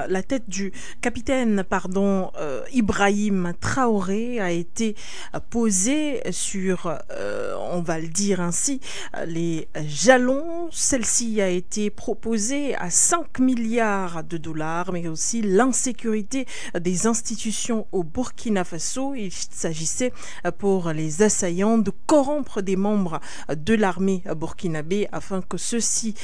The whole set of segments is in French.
la tête du capitaine, Ibrahim Traoré a été posée sur, on va le dire ainsi, les jalons. Celle-ci a été proposée à 5 milliards de dollars, mais aussi l'insécurité des institutions au Burkina Faso. Il s'agissait pour les assaillants de corrompre des membres de l'armée burkinabé afin que ceux-ci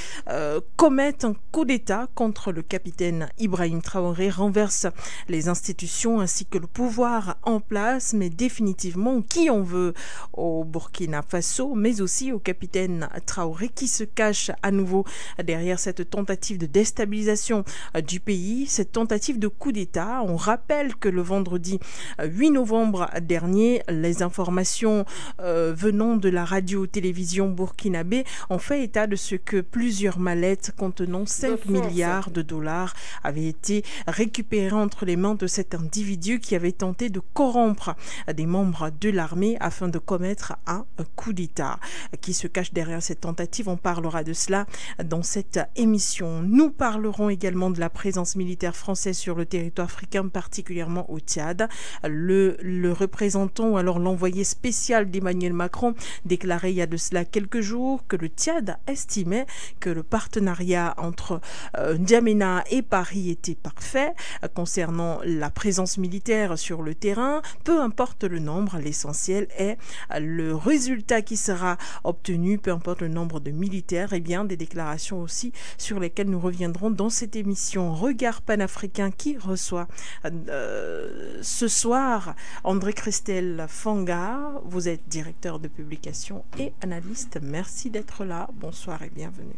commettent un coup d'État contre le capitaine Ibrahim Traoré, renverse les institutions ainsi que le pouvoir en place, mais définitivement qui en veut au Burkina Faso, mais aussi au capitaine Traoré qui se cache à nouveau derrière cette tentative de déstabilisation du pays, cette tentative de coup d'État. On rappelle que le vendredi 8 novembre dernier, les informations venant de la radio-télévision burkinabé ont fait état de ce que plusieurs mallettes contenant 5 milliards de dollars avaient été récupérées entre les mains de cet individu qui avait tenté de corrompre des membres de l'armée afin de commettre un coup d'État. Qui se cache derrière cette tentative? On parlera de cela dans cette émission. Nous parlerons également de la présence militaire française sur le territoire africain, particulièrement au Tchad. Le représentant ou alors l'envoyé spécial d'Emmanuel Macron déclarait il y a de cela quelques jours que le Tchad estimait que le partenariat entre N'Djamena et Paris était parfait concernant la présence militaire sur le terrain. Peu importe le nombre, l'essentiel est le résultat qui sera obtenu, peu importe le nombre de militaires. Et bien des déclarations aussi sur lesquelles nous reviendrons dans cette émission. Regard panafricain qui reçoit ce soir André Christelle Fanga. Vous êtes directeur de publication et analyste. Merci d'être là. Bonsoir et bienvenue.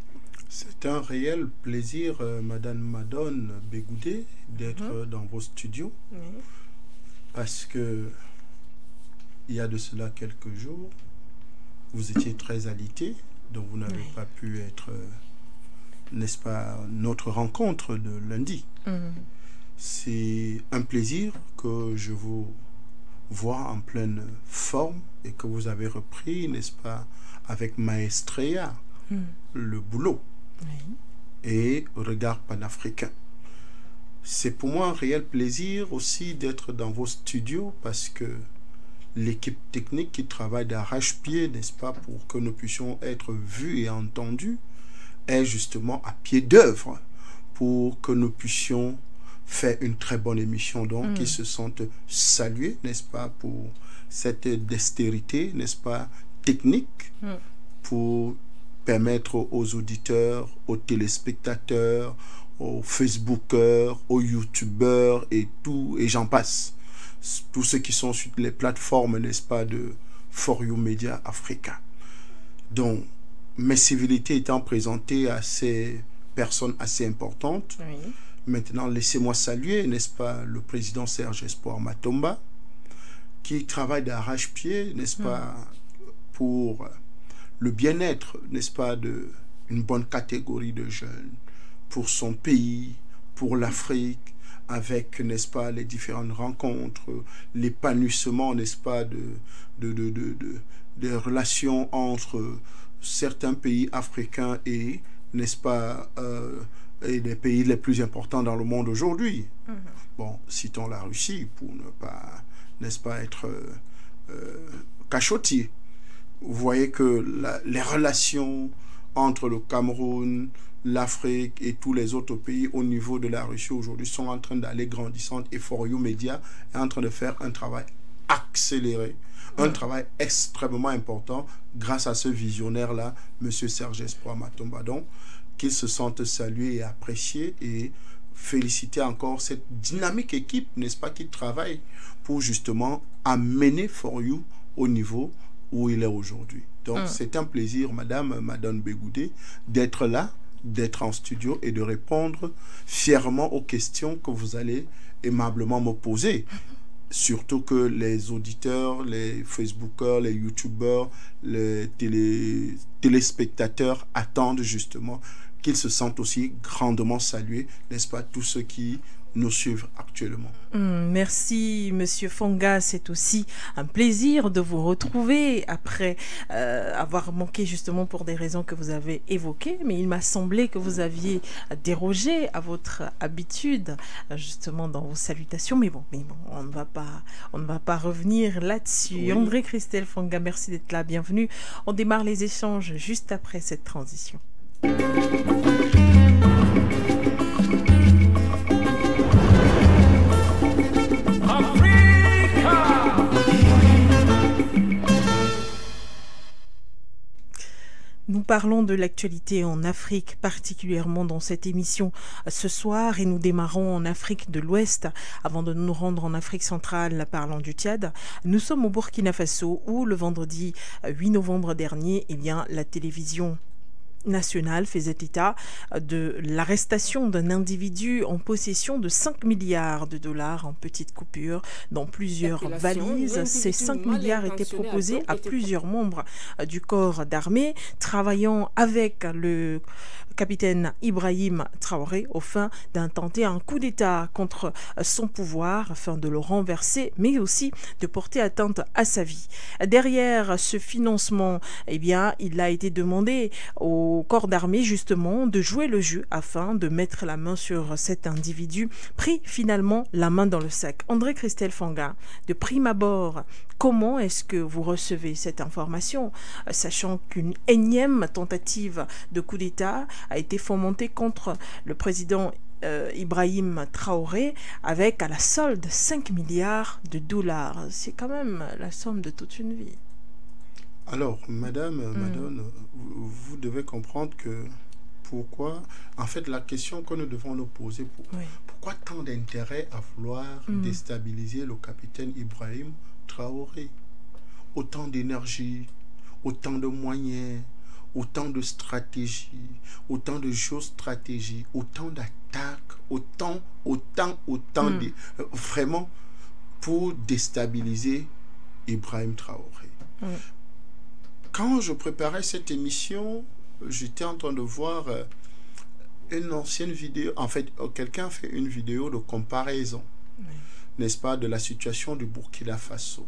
C'est un réel plaisir, Madame Madone Bégoudé, d'être dans vos studios. Parce que il y a de cela quelques jours, vous étiez très alité, donc vous n'avez pas pu être, n'est-ce pas, notre rencontre de lundi. C'est un plaisir que je vous vois en pleine forme et que vous avez repris, n'est-ce pas, avec maestria, le boulot et regard panafricain. C'est pour moi un réel plaisir aussi d'être dans vos studios parce que l'équipe technique qui travaille d'arrache-pied, n'est-ce pas, pour que nous puissions être vus et entendus, est justement à pied d'œuvre pour que nous puissions faire une très bonne émission. Donc, ils se sentent salués, n'est-ce pas, pour cette dextérité, n'est-ce pas, technique, pour permettre aux auditeurs, aux téléspectateurs, aux Facebookers, aux YouTubeurs et tout, et j'en passe. Tous ceux qui sont sur les plateformes, n'est-ce pas, de For You Media Africa. Donc, mes civilités étant présentées à ces personnes assez importantes, maintenant, laissez-moi saluer, n'est-ce pas, le président Serge Espoir Matomba, qui travaille d'arrache-pied, n'est-ce pas, pour le bien-être, n'est-ce pas, d'une bonne catégorie de jeunes, pour son pays, pour l'Afrique, avec, n'est-ce pas, les différentes rencontres, l'épanouissement, n'est-ce pas, des relations entre certains pays africains et, n'est-ce pas, et les pays les plus importants dans le monde aujourd'hui. Bon, citons la Russie pour ne pas, n'est-ce pas, être cachotier. Vous voyez que les relations entre le Cameroun, l'Afrique et tous les autres pays au niveau de la Russie aujourd'hui sont en train d'aller grandissantes et For You Media est en train de faire un travail accéléré, un travail extrêmement important grâce à ce visionnaire-là, M. Serge Espoir Matomba. Donc, qu'ils se sentent salués et appréciés et féliciter encore cette dynamique équipe, n'est-ce pas, qui travaille pour justement amener For You au niveau où il est aujourd'hui. Donc, c'est un plaisir, Madame Madone Bégoudé, d'être là, d'être en studio et de répondre fièrement aux questions que vous allez aimablement me poser. Surtout que les auditeurs, les Facebookers, les YouTubers, les téléspectateurs attendent justement qu'ils se sentent aussi grandement salués, n'est-ce pas, tous ceux qui nous suivre actuellement. Merci Monsieur Fonga, c'est aussi un plaisir de vous retrouver après avoir manqué justement pour des raisons que vous avez évoquées, mais il m'a semblé que vous aviez dérogé à votre habitude justement dans vos salutations, mais bon, on ne va pas revenir là-dessus. Oui. André Christelle Fonga, merci d'être là, bienvenue. On démarre les échanges juste après cette transition. Nous parlons de l'actualité en Afrique, particulièrement dans cette émission ce soir, et nous démarrons en Afrique de l'Ouest avant de nous rendre en Afrique centrale parlant du Tchad. Nous sommes au Burkina Faso où le vendredi 8 novembre dernier, la télévision nationale faisait état de l'arrestation d'un individu en possession de 5 milliards de dollars en petites coupures dans plusieurs valises. Ces 5 milliards étaient proposés à plusieurs membres du corps d'armée travaillant avec le capitaine Ibrahim Traoré au fin d'intenter un coup d'État contre son pouvoir afin de le renverser, mais aussi de porter atteinte à sa vie. Derrière ce financement, il a été demandé au corps d'armée justement de jouer le jeu afin de mettre la main sur cet individu, pris finalement la main dans le sac. André Christelle Fonga, de prime abord, comment est-ce que vous recevez cette information, sachant qu'une énième tentative de coup d'État a été fomentée contre le président Ibrahim Traoré avec à la solde 5 milliards de dollars. C'est quand même la somme de toute une vie. Alors, Madame Madone, vous devez comprendre que pourquoi, en fait, la question que nous devons nous poser, pourquoi tant d'intérêt à vouloir déstabiliser le capitaine Ibrahim Traoré? Autant d'énergie, autant de moyens, autant de stratégies, autant de géostratégie, autant d'attaques, autant vraiment pour déstabiliser Ibrahim Traoré. Quand je préparais cette émission, j'étais en train de voir une ancienne vidéo. En fait, quelqu'un fait une vidéo de comparaison, n'est-ce pas, de la situation du Burkina Faso.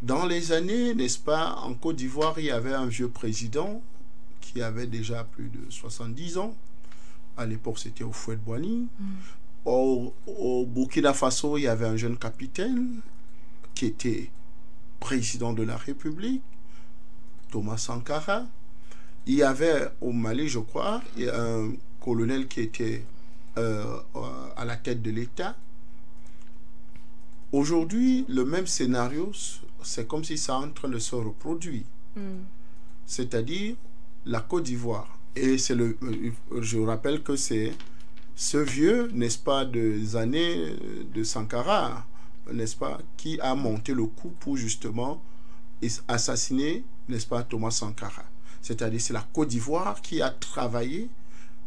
Dans les années, n'est-ce pas, en Côte d'Ivoire, il y avait un vieux président qui avait déjà plus de 70 ans. À l'époque, c'était Houphouët-Boigny. Au Burkina Faso, il y avait un jeune capitaine qui était président de la République, Thomas Sankara. Il y avait au Mali, je crois, un colonel qui était à la tête de l'État. Aujourd'hui, le même scénario, c'est comme si ça est en train de se reproduire. C'est-à-dire la Côte d'Ivoire. Et c'est je rappelle que c'est ce vieux, n'est-ce pas, des années de Sankara, n'est-ce pas, qui a monté le coup pour justement assassiner, n'est-ce pas, Thomas Sankara. C'est-à-dire c'est la Côte d'Ivoire qui a travaillé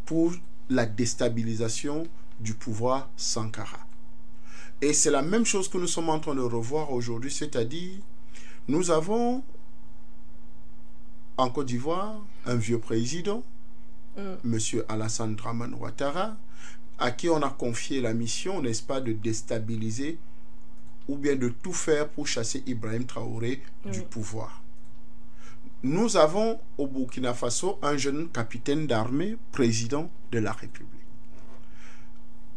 pour la déstabilisation du pouvoir Sankara. Et c'est la même chose que nous sommes en train de revoir aujourd'hui, c'est-à-dire nous avons en Côte d'Ivoire un vieux président, M. Alassane Dramane Ouattara, à qui on a confié la mission, n'est-ce pas, de déstabiliser ou bien de tout faire pour chasser Ibrahim Traoré du pouvoir. Nous avons au Burkina Faso un jeune capitaine d'armée, président de la République.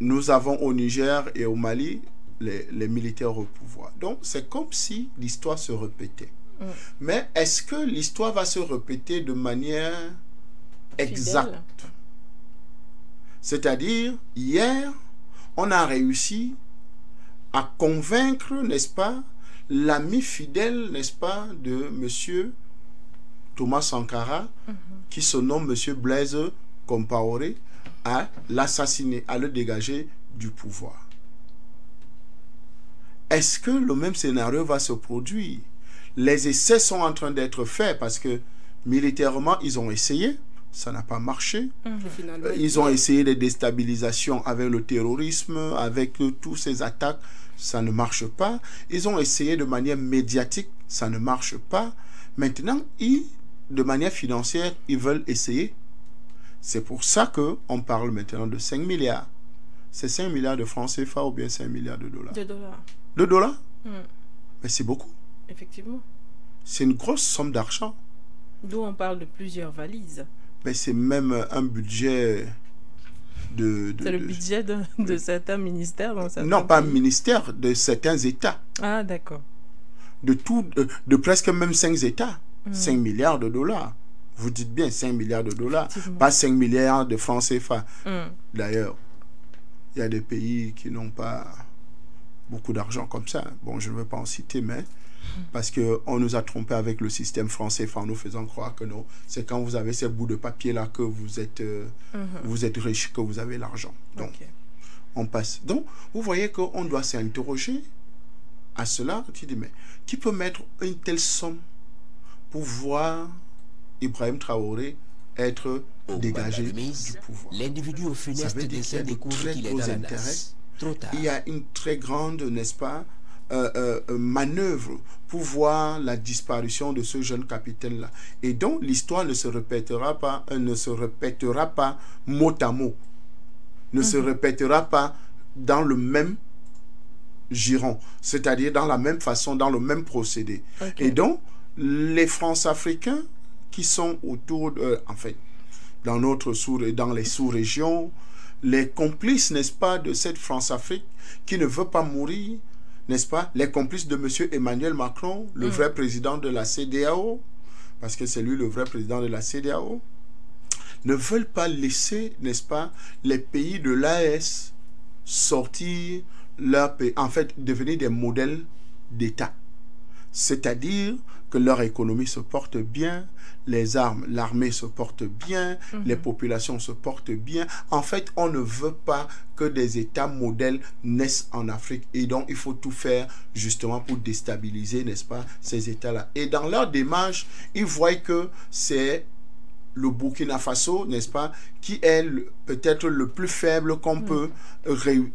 Nous avons au Niger et au Mali les militaires au pouvoir. Donc, c'est comme si l'histoire se répétait. Mais est-ce que l'histoire va se répéter de manière exacte? C'est-à-dire, hier, on a réussi à convaincre, n'est-ce pas, l'ami fidèle, n'est-ce pas, de M. Thomas Sankara, qui se nomme M. Blaise Compaoré, à l'assassiner, à le dégager du pouvoir. Est-ce que le même scénario va se produire? Les essais sont en train d'être faits parce que militairement, ils ont essayé, ça n'a pas marché. Ils ont essayé des déstabilisations avec le terrorisme, avec tous ces attaques, ça ne marche pas. Ils ont essayé de manière médiatique, ça ne marche pas. Maintenant, de manière financière, ils veulent essayer. C'est pour ça qu'on parle maintenant de 5 milliards. c'est 5 milliards de francs CFA ou bien 5 milliards de dollars? De dollars. De dollars? Mais c'est beaucoup. Effectivement. C'est une grosse somme d'argent. D'où on parle de plusieurs valises. Mais c'est même un budget c'est le budget de certains ministères dans certains non, pas pays. ministère, de certains États. Ah, d'accord. De presque même 5 États. 5 milliards de dollars. Vous dites bien 5 milliards de dollars. Pas 5 milliards de francs CFA. D'ailleurs, il y a des pays qui n'ont pas beaucoup d'argent comme ça. Bon, je ne veux pas en citer, mais parce qu'on nous a trompés avec le système français en nous faisant croire que non, c'est quand vous avez ces bouts de papier-là que vous êtes riche, que vous avez l'argent. Donc, on passe. Donc, vous voyez qu'on doit s'interroger à cela. Tu dis, mais qui peut mettre une telle somme pour voir Ibrahim Traoré être dégagé du pouvoir? L'individu au funeste décès découvre qu'il est dans la nasse. Trop tard. Il y a une très grande, n'est-ce pas, manœuvre pour voir la disparition de ce jeune capitaine-là. Et donc, l'histoire ne se répétera pas mot à mot. Ne se répétera pas dans le même giron, c'est-à-dire dans la même façon, dans le même procédé. Et donc, les France-Africains qui sont autour, en fait, dans les sous-régions, les complices, n'est-ce pas, de cette France-Afrique qui ne veut pas mourir, n'est-ce pas, les complices de M. Emmanuel Macron, le vrai président de la CEDEAO, parce que c'est lui le vrai président de la CEDEAO, ne veulent pas laisser, n'est-ce pas, les pays de l'AES sortir leur pays, en fait, devenir des modèles d'État. C'est-à-dire que leur économie se porte bien, l'armée se porte bien, les populations se portent bien. En fait, on ne veut pas que des États modèles naissent en Afrique. Et donc, il faut tout faire justement pour déstabiliser, n'est-ce pas, ces États-là. Et dans leur démarche, ils voient que c'est le Burkina Faso, n'est-ce pas, qui est peut-être le plus faible qu'on peut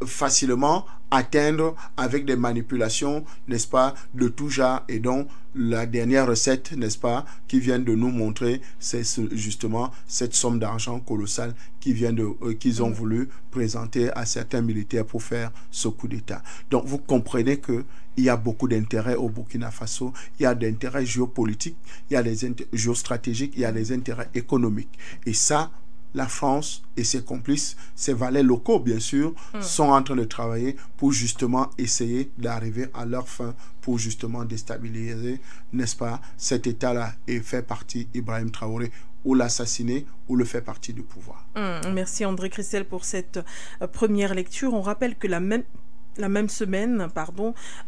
facilement atteindre avec des manipulations, n'est-ce pas, de tout genre. Et donc, la dernière recette, n'est-ce pas, qui vient de nous montrer, c'est justement cette somme d'argent colossale qu'ils ont voulu présenter à certains militaires pour faire ce coup d'État. Donc, vous comprenez que il y a beaucoup d'intérêts au Burkina Faso, il y a des intérêts géopolitiques, il y a des intérêts géostratégiques, il y a des intérêts économiques. Et ça, la France et ses complices, ses valets locaux, bien sûr, sont en train de travailler pour justement essayer d'arriver à leur fin, pour justement déstabiliser, n'est-ce pas, cet État-là et faire partie Ibrahim Traoré, ou l'assassiner, ou le faire partie du pouvoir. Merci André Christel pour cette première lecture. On rappelle que la même semaine,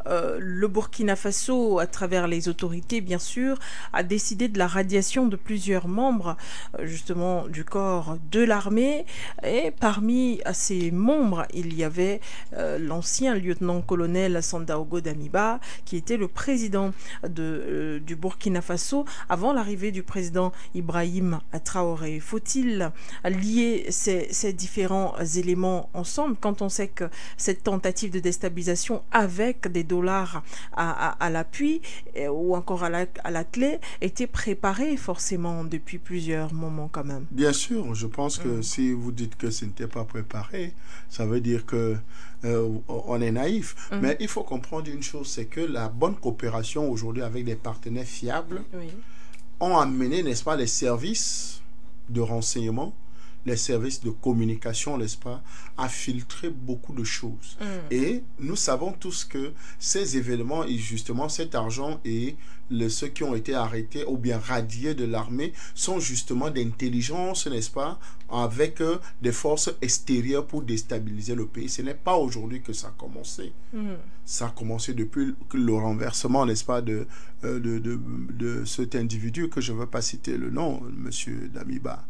le Burkina Faso, à travers les autorités, bien sûr, a décidé de la radiation de plusieurs membres, justement, du corps de l'armée. Et parmi ces membres, il y avait l'ancien lieutenant-colonel Sandaogo Damiba, qui était le président du Burkina Faso avant l'arrivée du président Ibrahim Traoré. Faut-il lier ces différents éléments ensemble quand on sait que cette tentative de déstabilisation avec des dollars à l'appui ou encore à la clé était préparée forcément depuis plusieurs moments quand même? Bien sûr, je pense que si vous dites que ce n'était pas préparé, ça veut dire que on est naïf. Mais il faut comprendre une chose, c'est que la bonne coopération aujourd'hui avec des partenaires fiables ont amené, n'est-ce pas, les services de renseignement, les services de communication, n'est-ce pas, à filtrer beaucoup de choses. Et nous savons tous que ces événements et justement cet argent et ceux qui ont été arrêtés ou bien radiés de l'armée sont justement d'intelligence, n'est-ce pas, avec des forces extérieures pour déstabiliser le pays. Ce n'est pas aujourd'hui que ça a commencé. Ça a commencé depuis le renversement, n'est-ce pas, de cet individu que je ne veux pas citer le nom, M. Damiba.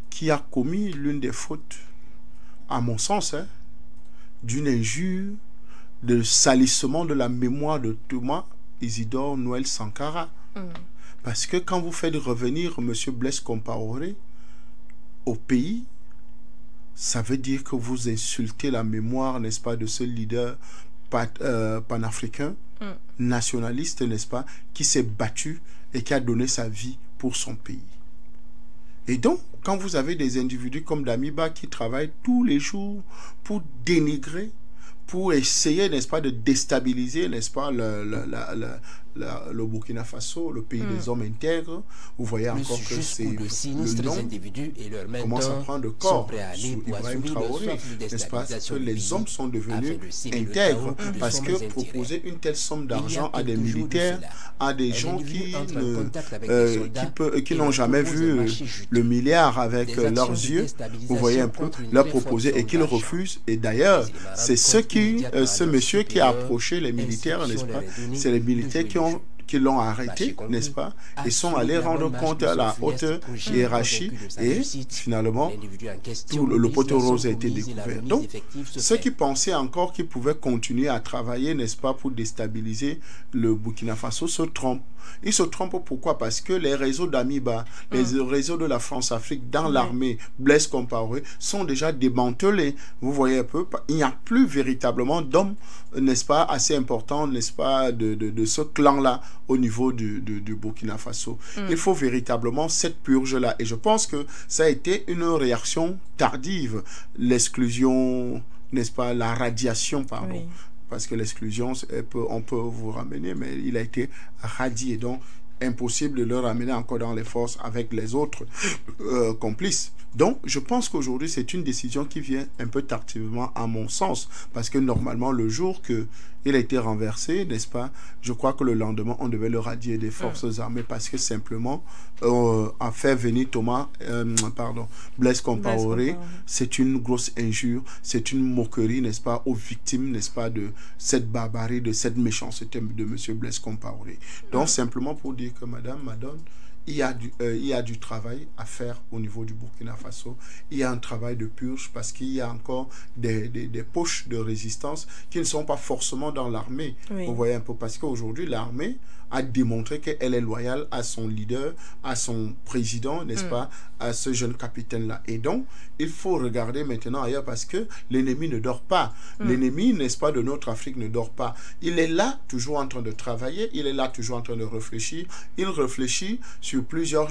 Qui a commis l'une des fautes, à mon sens, d'une injure, de salissement de la mémoire de Thomas Isidore Noël Sankara. Parce que quand vous faites revenir M. Blaise Compaoré au pays, ça veut dire que vous insultez la mémoire, n'est-ce pas, de ce leader panafricain, nationaliste, n'est-ce pas, qui s'est battu et qui a donné sa vie pour son pays. Et donc, quand vous avez des individus comme Damiba qui travaillent tous les jours pour dénigrer, pour essayer, n'est-ce pas, de déstabiliser, n'est-ce pas, le Burkina Faso, le pays des hommes intègres, vous voyez encore que c'est le nom commence à prendre corps sous Ibrahim Traoré, n'est-ce pas, que les hommes sont devenus intègres parce que proposer une telle somme d'argent à des militaires, à des gens qui n'ont jamais vu le milliard avec leurs yeux, vous voyez un peu, leur proposer et qu'ils refusent. Et d'ailleurs, c'est ce monsieur qui a approché les militaires, n'est-ce pas, c'est les militaires qui l'ont arrêté, n'est-ce pas, et sont allés rendre compte à la haute hiérarchie, et finalement, tout le poteau rose a été découvert. Donc, ceux qui pensaient encore qu'ils pouvaient continuer à travailler, n'est-ce pas, pour déstabiliser le Burkina Faso se trompent. Ils se trompent pourquoi? Parce que les réseaux d'Amiba, les réseaux de la France-Afrique dans l'armée, Blaise Compaoré, sont déjà démantelés. Vous voyez un peu, il n'y a plus véritablement d'hommes, n'est-ce pas, assez importants, n'est-ce pas, de ce clan-là au niveau du Burkina Faso. Il faut véritablement cette purge-là. Et je pense que ça a été une réaction tardive. L'exclusion, n'est-ce pas, la radiation, pardon. Oui. Parce que l'exclusion, on peut vous ramener, mais il a été radié. Donc, impossible de le ramener encore dans les forces avec les autres complices. Donc, je pense qu'aujourd'hui, c'est une décision qui vient un peu tardivement à mon sens. Parce que normalement, le jour qu'il a été renversé, n'est-ce pas, je crois que le lendemain, on devait le radier des forces armées parce que simplement, à faire venir Blaise Compaoré, c'est une grosse injure, c'est une moquerie, n'est-ce pas, aux victimes, n'est-ce pas, de cette barbarie, de cette méchanceté de M. Blaise Compaoré. Donc, simplement pour dire que Madame Madone, il y a du travail à faire au niveau du Burkina Faso. Il y a un travail de purge parce qu'il y a encore des poches de résistance qui ne sont pas forcément dans l'armée. Oui. Vous voyez un peu, parce qu'aujourd'hui, l'armée a démontré qu'elle est loyale à son leader, à son président, n'est-ce pas, à ce jeune capitaine-là. Et donc, il faut regarder maintenant ailleurs parce que l'ennemi ne dort pas. L'ennemi, n'est-ce pas, de notre Afrique ne dort pas. Il est là, toujours en train de travailler, il est là, toujours en train de réfléchir. Il réfléchit sur plusieurs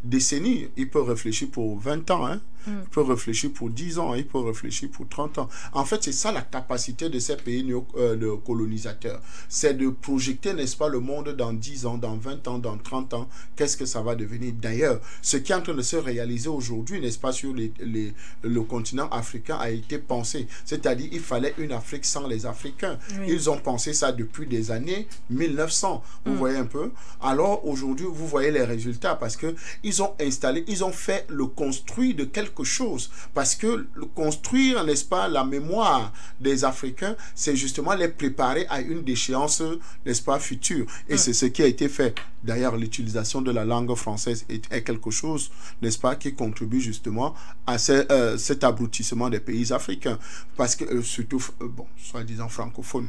décennies. Il peut réfléchir pour 20 ans, hein. Il peut réfléchir pour 10 ans, il peut réfléchir pour 30 ans. En fait, c'est ça la capacité de ces pays de colonisateurs. C'est de projeter, n'est-ce pas, le monde dans 10 ans, dans 20 ans, dans 30 ans. Qu'est-ce que ça va devenir? D'ailleurs, ce qui est en train de se réaliser aujourd'hui, n'est-ce pas, sur le continent africain a été pensé. C'est-à-dire, il fallait une Afrique sans les Africains. Oui. Ils ont pensé ça depuis des années 1900. Vous voyez un peu? Alors, aujourd'hui, vous voyez les résultats parce qu'ils ont installé, ils ont fait le construit de quelque chose, parce que construire, n'est-ce pas, la mémoire des Africains, c'est justement les préparer à une déchéance, n'est-ce pas, future. Et c'est ce qui a été fait. D'ailleurs, l'utilisation de la langue française est quelque chose, n'est-ce pas, qui contribue justement à cet abrutissement des pays africains. Parce que, surtout, bon, soi-disant francophones.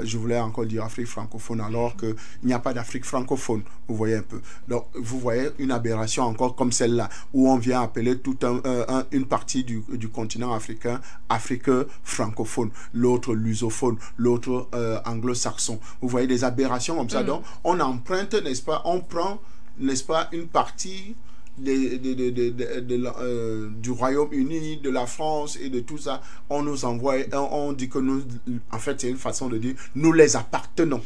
Je voulais encore dire Afrique francophone alors qu'il n'y a pas d'Afrique francophone. Vous voyez un peu. Donc, vous voyez une aberration encore comme celle-là, où on vient appeler toute une partie du continent africain Afrique francophone, l'autre lusophone, l'autre anglo-saxon. Vous voyez des aberrations comme ça. Donc, on emprunte, n'est-ce pas, on prend, n'est-ce pas, une partie du Royaume-Uni, de la France et de tout ça, on nous envoie, on dit que nous, en fait, c'est une façon de dire, nous les appartenons.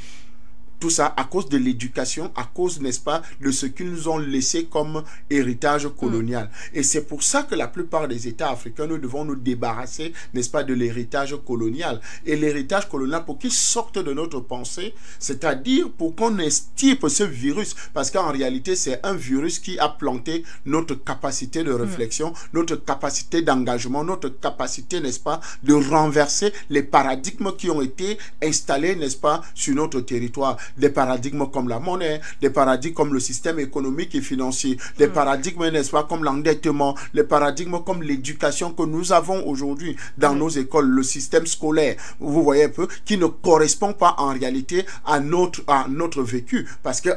Tout ça à cause de l'éducation, à cause, n'est-ce pas, de ce qu'ils nous ont laissé comme héritage colonial. Et c'est pour ça que la plupart des États africains, nous devons nous débarrasser, n'est-ce pas, de l'héritage colonial. Et l'héritage colonial, pour qu'il sorte de notre pensée, c'est-à-dire pour qu'on extirpe ce virus, parce qu'en réalité, c'est un virus qui a planté notre capacité de réflexion, notre capacité d'engagement, notre capacité, n'est-ce pas, de renverser les paradigmes qui ont été installés, n'est-ce pas, sur notre territoire. Des paradigmes comme la monnaie, des paradigmes comme le système économique et financier, des paradigmes, n'est-ce pas, comme l'endettement, les paradigmes comme l'éducation que nous avons aujourd'hui dans nos écoles, le système scolaire, vous voyez un peu, qui ne correspond pas en réalité à notre vécu. Parce que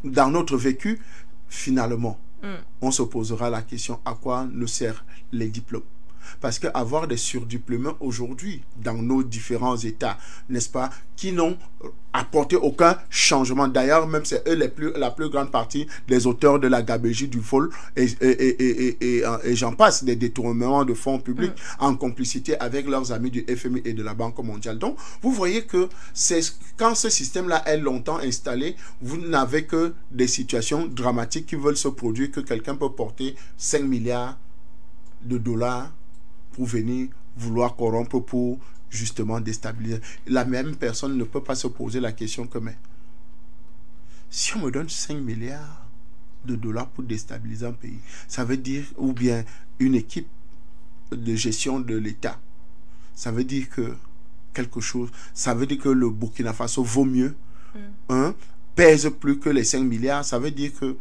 dans notre vécu, finalement, on se posera la question à quoi nous servent les diplômes. Parce qu'avoir des surdiplômés aujourd'hui dans nos différents États, n'est-ce pas, qui n'ont apporté aucun changement. D'ailleurs, même c'est eux la plus grande partie des auteurs de la gabegie, du vol et j'en passe, des détournements de fonds publics en complicité avec leurs amis du FMI et de la Banque mondiale. Donc, vous voyez que quand ce système-là est longtemps installé, vous n'avez que des situations dramatiques qui veulent se produire, que quelqu'un peut porter 5 milliards de dollars pour venir vouloir corrompre, pour justement déstabiliser. La même personne ne peut pas se poser la question que, mais si on me donne 5 milliards de dollars pour déstabiliser un pays, ça veut dire, ou bien une équipe de gestion de l'État, ça veut dire que quelque chose, ça veut dire que le Burkina Faso vaut mieux, pèse plus que les 5 milliards, ça veut dire que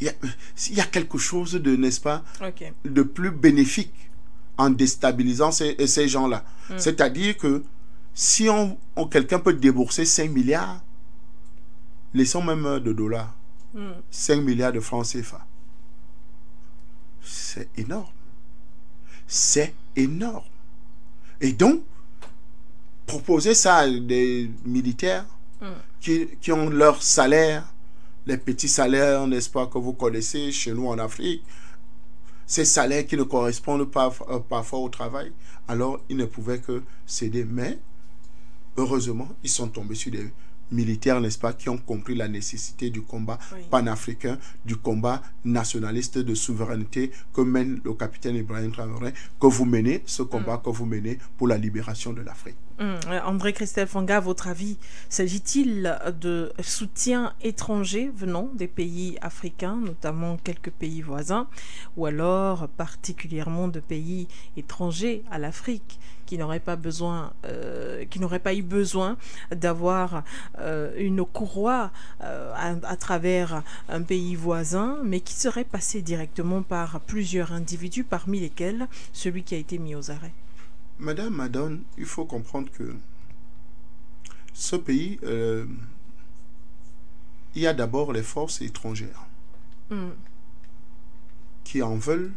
il y a quelque chose de, n'est-ce pas, de plus bénéfique en déstabilisant ces gens-là. C'est-à-dire que si quelqu'un peut débourser 5 milliards, laissons même de dollars, 5 milliards de francs CFA, c'est énorme. C'est énorme. Et donc, proposer ça à des militaires qui ont leur salaire, les petits salaires, n'est-ce pas, que vous connaissez chez nous en Afrique, ces salaires qui ne correspondent pas parfois au travail, alors ils ne pouvaient que céder. Mais, heureusement, ils sont tombés sur des militaires, n'est-ce pas, qui ont compris la nécessité du combat panafricain, du combat nationaliste de souveraineté que mène le capitaine Ibrahim Traoré, que vous menez, ce combat que vous menez pour la libération de l'Afrique. André Christelle Fanga, à votre avis, s'agit-il de soutien étranger venant des pays africains, notamment quelques pays voisins, ou alors particulièrement de pays étrangers à l'Afrique, qui n'auraient pas eu besoin d'avoir une courroie à travers un pays voisin, mais qui seraient passés directement par plusieurs individus, parmi lesquels celui qui a été mis aux arrêts? Madame Madone, il faut comprendre que ce pays, il y a d'abord les forces étrangères qui en veulent.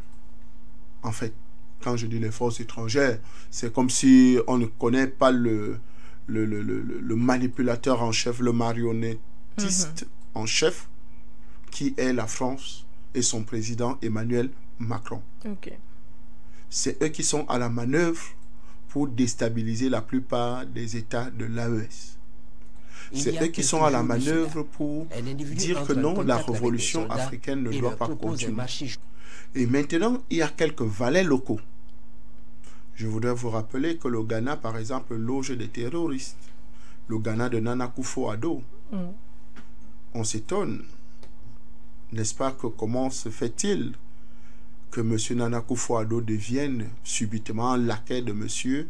En fait, quand je dis les forces étrangères, c'est comme si on ne connaît pas le manipulateur en chef, le marionnettiste en chef, qui est la France et son président Emmanuel Macron. C'est eux qui sont à la manœuvre pour déstabiliser la plupart des États de l'AES. C'est eux qui sont à la manœuvre pour dire que non, la révolution africaine ne doit pas continuer. Et maintenant, il y a quelques valets locaux. Je voudrais vous rappeler que le Ghana, par exemple, loge des terroristes. Le Ghana de Nana Akufo-Addo. On s'étonne, n'est-ce pas, que comment se fait-il que M. Nana Akufo-Addo devienne subitement laquais de M.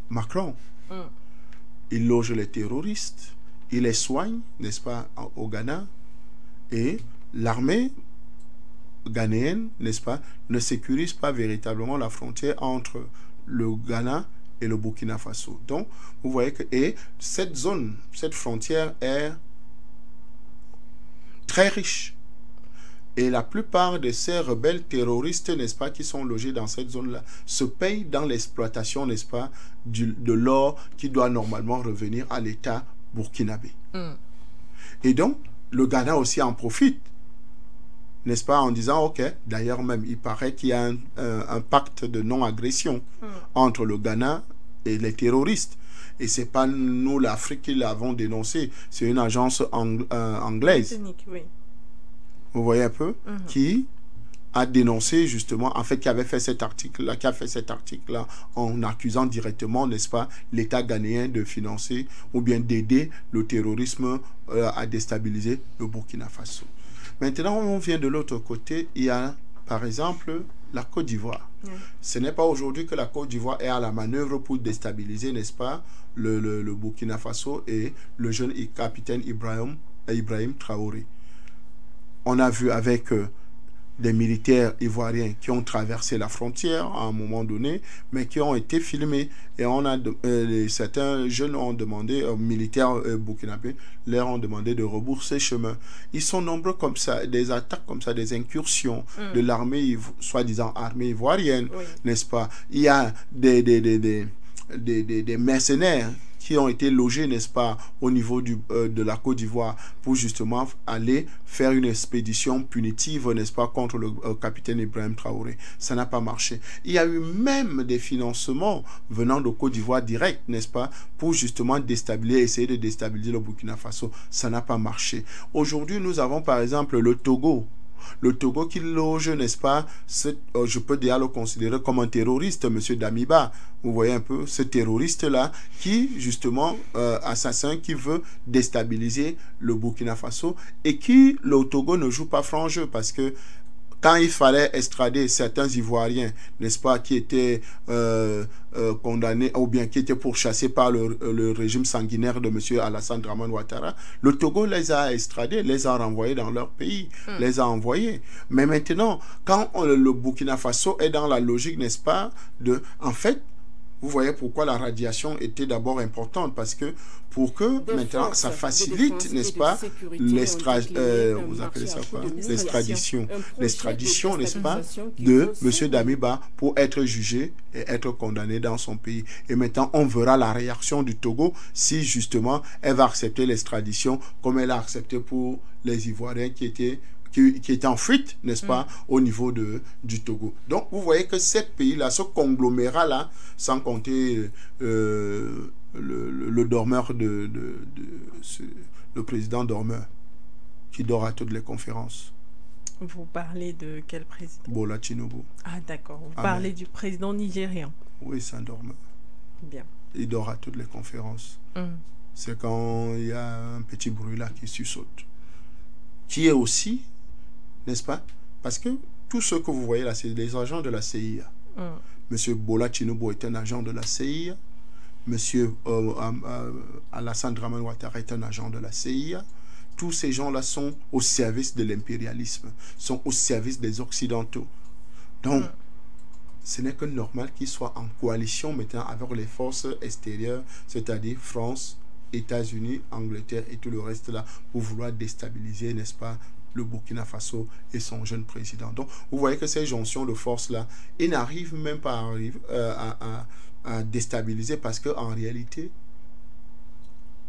Macron. Il loge les terroristes, il les soigne, n'est-ce pas, au Ghana, et l'armée ghanéenne, n'est-ce pas, ne sécurise pas véritablement la frontière entre le Ghana et le Burkina Faso. Donc, vous voyez que cette zone, cette frontière est très riche. Et la plupart de ces rebelles terroristes, n'est-ce pas, qui sont logés dans cette zone-là, se payent dans l'exploitation, n'est-ce pas, de l'or qui doit normalement revenir à l'État burkinabé. Et donc, le Ghana aussi en profite, n'est-ce pas, en disant, ok, d'ailleurs même, il paraît qu'il y a un pacte de non-agression entre le Ghana et les terroristes. Et ce n'est pas nous, l'Afrique, qui l'avons dénoncé, c'est une agence anglaise. Oui. Vous voyez un peu, qui a dénoncé justement, en fait, qui avait fait cet article-là, qui a fait cet article-là en accusant directement, n'est-ce pas, l'État ghanéen de financer ou bien d'aider le terrorisme à déstabiliser le Burkina Faso. Maintenant, on vient de l'autre côté, il y a, par exemple, la Côte d'Ivoire. Ce n'est pas aujourd'hui que la Côte d'Ivoire est à la manœuvre pour déstabiliser, n'est-ce pas, le Burkina Faso et le jeune capitaine Ibrahim Traoré. On a vu avec des militaires ivoiriens qui ont traversé la frontière à un moment donné, mais qui ont été filmés. Et certains jeunes ont demandé, militaires burkinabés, leur ont demandé de rebourser chemin. Ils sont nombreux comme ça, des attaques comme ça, des incursions de l'armée, soi-disant armée ivoirienne, n'est-ce pas? Il y a des mercenaires qui ont été logés, n'est-ce pas, au niveau de la Côte d'Ivoire pour justement aller faire une expédition punitive, n'est-ce pas, contre le capitaine Ibrahim Traoré. Ça n'a pas marché. Il y a eu même des financements venant de Côte d'Ivoire direct, n'est-ce pas, pour justement déstabiliser, essayer de déstabiliser le Burkina Faso. Ça n'a pas marché. Aujourd'hui, nous avons par exemple le Togo. Le Togo qui loge, n'est-ce pas, je peux déjà le considérer comme un terroriste, M. Damiba. Vous voyez un peu ce terroriste-là qui, justement, assassin, qui veut déstabiliser le Burkina Faso et qui, le Togo, ne joue pas franc jeu parce que quand il fallait extrader certains Ivoiriens, n'est-ce pas, qui étaient condamnés ou bien qui étaient pourchassés par le régime sanguinaire de M. Alassane Dramane Ouattara, le Togo les a extradés, les a renvoyés dans leur pays, les a envoyés. Mais maintenant, quand le Burkina Faso est dans la logique, n'est-ce pas, en fait, vous voyez pourquoi la radiation était d'abord importante, parce que pour que maintenant ça facilite, n'est-ce pas, vous appelez ça quoi, l'extradition, n'est-ce pas, de M. Damiba pour être jugé et être condamné dans son pays. Et maintenant, on verra la réaction du Togo si justement elle va accepter l'extradition comme elle a accepté pour les Ivoiriens qui étaient en fuite, n'est-ce pas, au niveau du Togo. Donc, vous voyez que ces pays-là, ce conglomérat-là, sans compter le dormeur le président dormeur, qui dort à toutes les conférences. Vous parlez de quel président? Bola Tinubu. Ah, d'accord. Vous parlez du président nigérien. Oui, c'est un dormeur. Bien. Il dort à toutes les conférences. C'est quand il y a un petit bruit là qui sussaute. Qui est aussi, n'est-ce pas? Parce que tous ceux que vous voyez là, c'est des agents de la CIA. Monsieur Bola Tinubu est un agent de la CIA. Monsieur Alassane Dramane Ouattara est un agent de la CIA. Tous ces gens-là sont au service de l'impérialisme, sont au service des Occidentaux. Donc, ce n'est que normal qu'ils soient en coalition maintenant avec les forces extérieures, c'est-à-dire France, États-Unis, Angleterre et tout le reste là, pour vouloir déstabiliser, n'est-ce pas, le Burkina Faso et son jeune président. Donc, vous voyez que ces jonctions de force-là, ils n'arrivent même pas à déstabiliser parce qu'en réalité,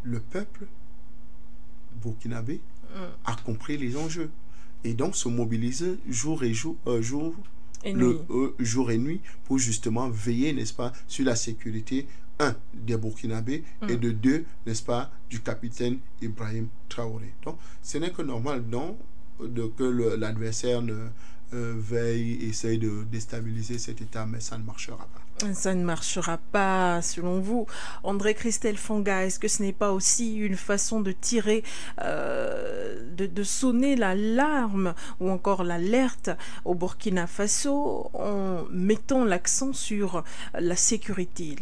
le peuple burkinabé a compris les enjeux et donc se mobilise jour et nuit pour justement veiller, n'est-ce pas, sur la sécurité, des Burkinabés et de deux, n'est-ce pas, du capitaine Ibrahim Traoré. Donc, ce n'est que normal que l'adversaire veille, essaye de déstabiliser cet État, mais ça ne marchera pas. Ça ne marchera pas, selon vous. André Christelle Fanga, est-ce que ce n'est pas aussi une façon de tirer, de sonner l'alarme ou encore l'alerte au Burkina Faso en mettant l'accent sur la sécurité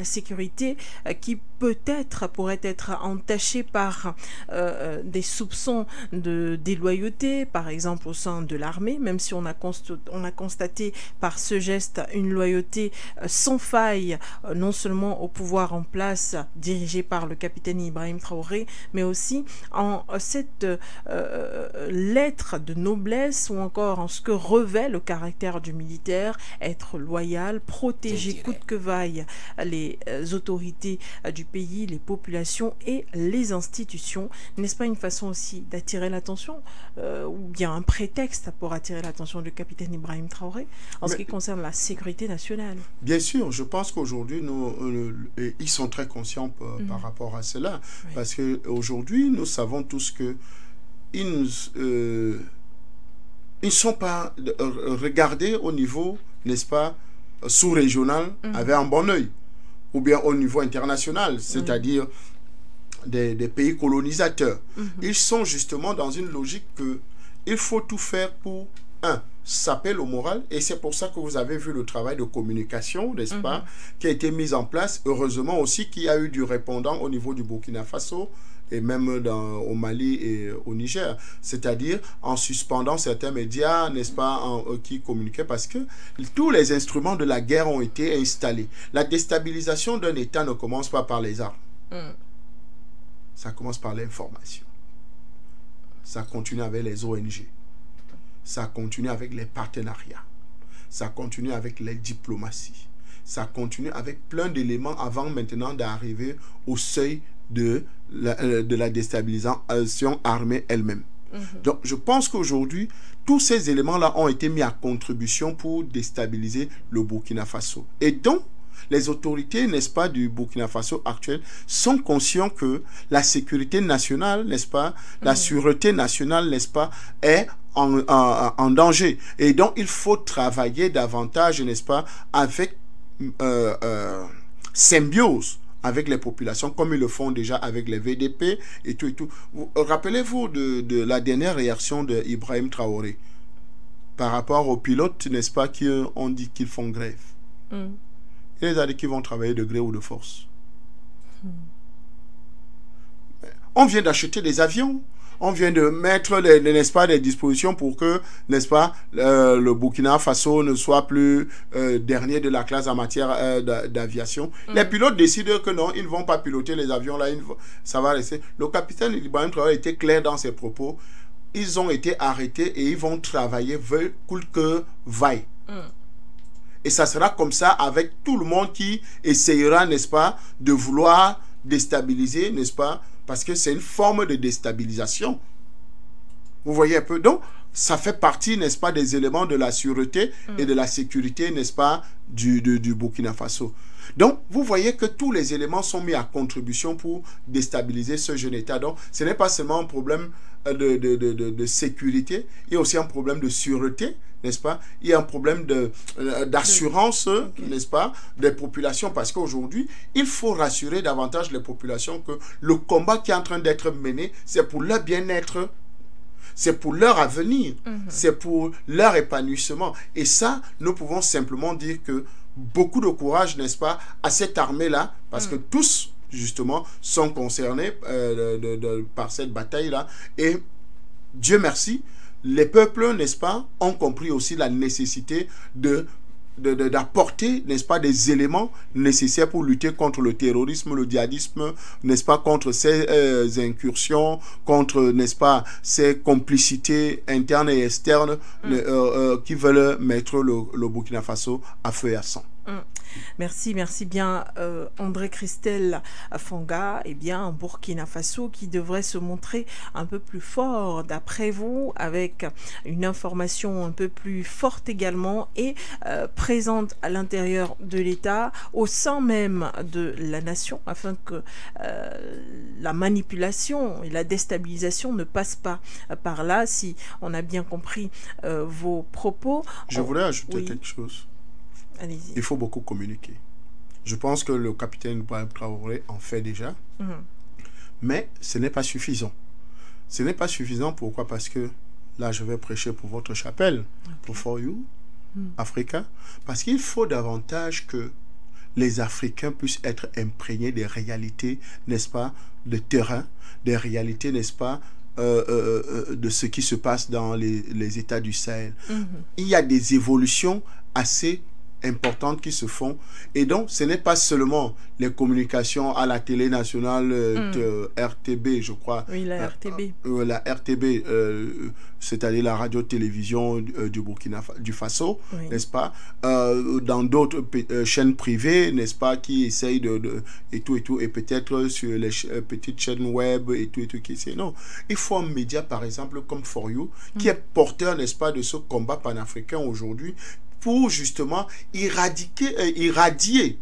qui peut-être pourrait être entachée par des soupçons de déloyauté, par exemple au sein de l'armée, même si on a constaté par ce geste une loyauté sans faille, non seulement au pouvoir en place dirigé par le capitaine Ibrahim Traoré, mais aussi en cette lettre de noblesse ou encore en ce que revêt le caractère du militaire, être loyal, protéger coûte que vaille les autorités du pays, les populations et les institutions. N'est-ce pas une façon aussi d'attirer l'attention ou bien un prétexte pour attirer l'attention du capitaine Ibrahim Traoré en ce qui concerne la sécurité nationale? Bien sûr, je pense qu'aujourd'hui, ils sont très conscients par rapport à cela. Oui. Parce qu'aujourd'hui, nous savons tous que ils ne sont pas regardés au niveau, n'est-ce pas, sous-régional avec un bon œil, ou bien au niveau international, c'est-à-dire des pays colonisateurs. Ils sont justement dans une logique que il faut tout faire pour saper le moral, et c'est pour ça que vous avez vu le travail de communication, n'est-ce pas, qui a été mis en place. Heureusement aussi qu'il y a eu du répondant au niveau du Burkina Faso, et même au Mali et au Niger, c'est-à-dire en suspendant certains médias, n'est-ce pas, qui communiquaient, parce que tous les instruments de la guerre ont été installés. La déstabilisation d'un État ne commence pas par les armes. Ça commence par l'information. Ça continue avec les ONG. Ça continue avec les partenariats. Ça continue avec les diplomaties. Ça continue avec plein d'éléments avant maintenant d'arriver au seuil de la déstabilisation armée elle-même. Donc, je pense qu'aujourd'hui, tous ces éléments-là ont été mis à contribution pour déstabiliser le Burkina Faso. Et donc, les autorités, n'est-ce pas, du Burkina Faso actuel sont conscients que la sécurité nationale, n'est-ce pas, la sûreté nationale, n'est-ce pas, est en danger. Et donc, il faut travailler davantage, n'est-ce pas, avec symbiose avec les populations, comme ils le font déjà avec les VDP et tout et tout. Rappelez-vous de la dernière réaction d'Ibrahim Traoré par rapport aux pilotes, n'est-ce pas, qui ont dit qu'ils font grève. Il les a dit qu'ils vont travailler de gré ou de force. On vient d'acheter des avions. On vient de mettre, n'est-ce pas, des dispositions pour que, n'est-ce pas, le Burkina Faso ne soit plus dernier de la classe en matière d'aviation. Les pilotes décident que non, ils ne vont pas piloter les avions là, ça va rester. Le capitaine Ibrahim Traoré était clair dans ses propos. Ils ont été arrêtés et ils vont travailler, veulent que vaille. Et ça sera comme ça avec tout le monde qui essayera, n'est-ce pas, de vouloir déstabiliser, n'est-ce pas, parce que c'est une forme de déstabilisation. Vous voyez un peu. Donc, ça fait partie, n'est-ce pas, des éléments de la sûreté et de la sécurité, n'est-ce pas, du Burkina Faso. Donc, vous voyez que tous les éléments sont mis à contribution pour déstabiliser ce jeune État. Donc, ce n'est pas seulement un problème de sécurité, il y a aussi un problème de sûreté, n'est-ce pas? Il y a un problème d'assurance, n'est-ce pas, des populations, parce qu'aujourd'hui, il faut rassurer davantage les populations que le combat qui est en train d'être mené, c'est pour leur bien-être, c'est pour leur avenir, c'est pour leur épanouissement. Et ça, nous pouvons simplement dire que beaucoup de courage, n'est-ce pas, à cette armée-là, parce que tous, justement, sont concernés par cette bataille-là. Et Dieu merci, les peuples, n'est-ce pas, ont compris aussi la nécessité d'apporter, n'est-ce pas, des éléments nécessaires pour lutter contre le terrorisme, le djihadisme, n'est-ce pas, contre ces incursions, contre, n'est-ce pas, ces complicités internes et externes qui veulent mettre le Burkina Faso à feu et à sang. Merci bien André Christelle Fonga. Eh bien, Burkina Faso qui devrait se montrer un peu plus fort d'après vous, avec une information un peu plus forte également et présente à l'intérieur de l'État, au sein même de la nation, afin que la manipulation et la déstabilisation ne passent pas par là, si on a bien compris vos propos. Je voulais ajouter quelque chose. Il faut beaucoup communiquer. Je pense que le capitaine Ibrahim Traoré en fait déjà. Mais ce n'est pas suffisant. Ce n'est pas suffisant, pourquoi? Parce que là, je vais prêcher pour votre chapelle, pour For You, Africa. Parce qu'il faut davantage que les Africains puissent être imprégnés des réalités, n'est-ce pas, de terrain, des réalités, n'est-ce pas, de ce qui se passe dans les États du Sahel. Il y a des évolutions assez importantes qui se font, et donc ce n'est pas seulement les communications à la télé nationale RTB, je crois. Oui, la RTB. La RTB, c'est-à-dire la radio-télévision du Faso, n'est-ce pas, dans d'autres chaînes privées, n'est-ce pas, qui essayent et tout, et peut-être sur les petites chaînes web et tout, qui essayent. Non, il faut un média, par exemple, comme For You, qui est porteur, n'est-ce pas, de ce combat panafricain aujourd'hui, pour justement irradier,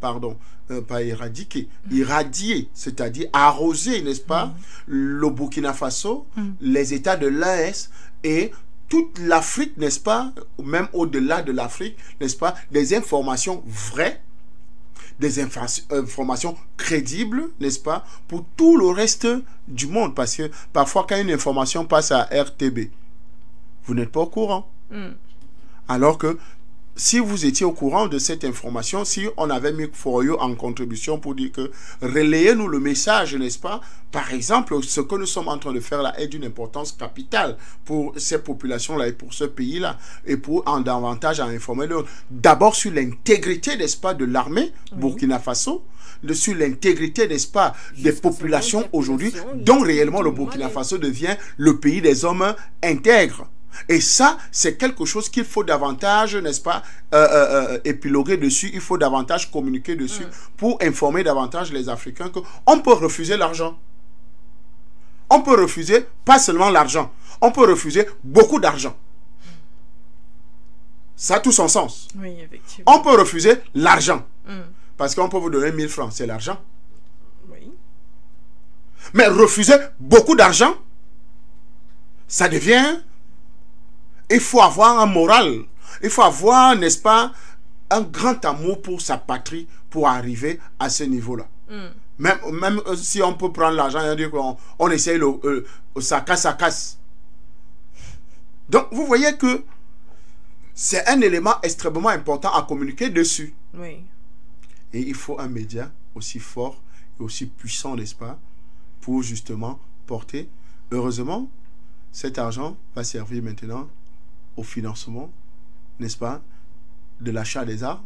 c'est-à-dire arroser, n'est-ce pas, le Burkina Faso, les États de l'Est et toute l'Afrique, n'est-ce pas, même au-delà de l'Afrique, n'est-ce pas, des informations vraies, des informations crédibles, n'est-ce pas, pour tout le reste du monde. Parce que parfois, quand une information passe à RTB, vous n'êtes pas au courant. Alors que si vous étiez au courant de cette information, si on avait mis Foroyo en contribution pour dire que relayez-nous le message, n'est-ce pas? Par exemple, ce que nous sommes en train de faire là est d'une importance capitale pour ces populations-là et pour ce pays-là, et pour en davantage à informer d'abord sur l'intégrité, n'est-ce pas, de l'armée Burkina Faso, sur l'intégrité, n'est-ce pas, des populations aujourd'hui, dont réellement le Burkina Faso devient le pays des hommes intègres. Et ça, c'est quelque chose qu'il faut davantage, n'est-ce pas, épiloguer dessus, il faut davantage communiquer dessus pour informer davantage les Africains qu'on peut refuser l'argent. On peut refuser pas seulement l'argent, on peut refuser beaucoup d'argent. Ça a tout son sens. Oui, effectivement. On peut refuser l'argent. Parce qu'on peut vous donner 1000 francs, c'est l'argent. Oui. Mais refuser beaucoup d'argent, ça devient... Il faut avoir un moral. Il faut avoir, n'est-ce pas, un grand amour pour sa patrie pour arriver à ce niveau-là. Même si on peut prendre l'argent et dire qu'on essaye ça casse. Donc, vous voyez que c'est un élément extrêmement important à communiquer dessus. Oui. Et il faut un média aussi fort et aussi puissant, n'est-ce pas, pour justement porter. Heureusement, cet argent va servir maintenant au financement, n'est-ce pas, de l'achat des armes.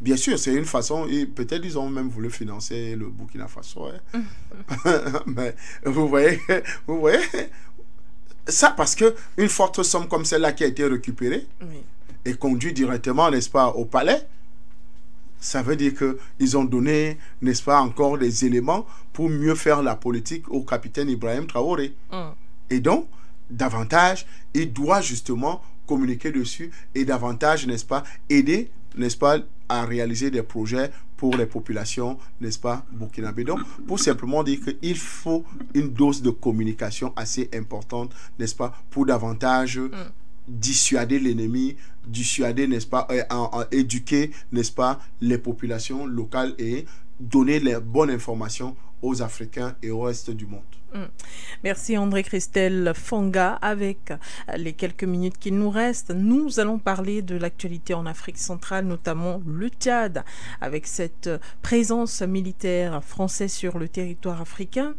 Bien sûr, c'est une façon, et peut-être ils ont même voulu financer le Burkina Faso. Mais vous voyez, ça parce qu'une forte somme comme celle-là qui a été récupérée et conduite directement, n'est-ce pas, au palais, ça veut dire qu'ils ont donné, n'est-ce pas, encore des éléments pour mieux faire la politique au capitaine Ibrahim Traoré. Et donc, davantage, il doit justement communiquer dessus et davantage, n'est-ce pas, aider, n'est-ce pas, à réaliser des projets pour les populations, n'est-ce pas, burkinabé. Donc, pour simplement dire qu'il faut une dose de communication assez importante, n'est-ce pas, pour davantage dissuader l'ennemi, dissuader, n'est-ce pas, éduquer, n'est-ce pas, les populations locales et donner les bonnes informations aux Africains et au reste du monde. Merci André-Christelle Fonga. Avec les quelques minutes qu'il nous restent, nous allons parler de l'actualité en Afrique centrale, notamment le Tchad, avec cette présence militaire française sur le territoire africain.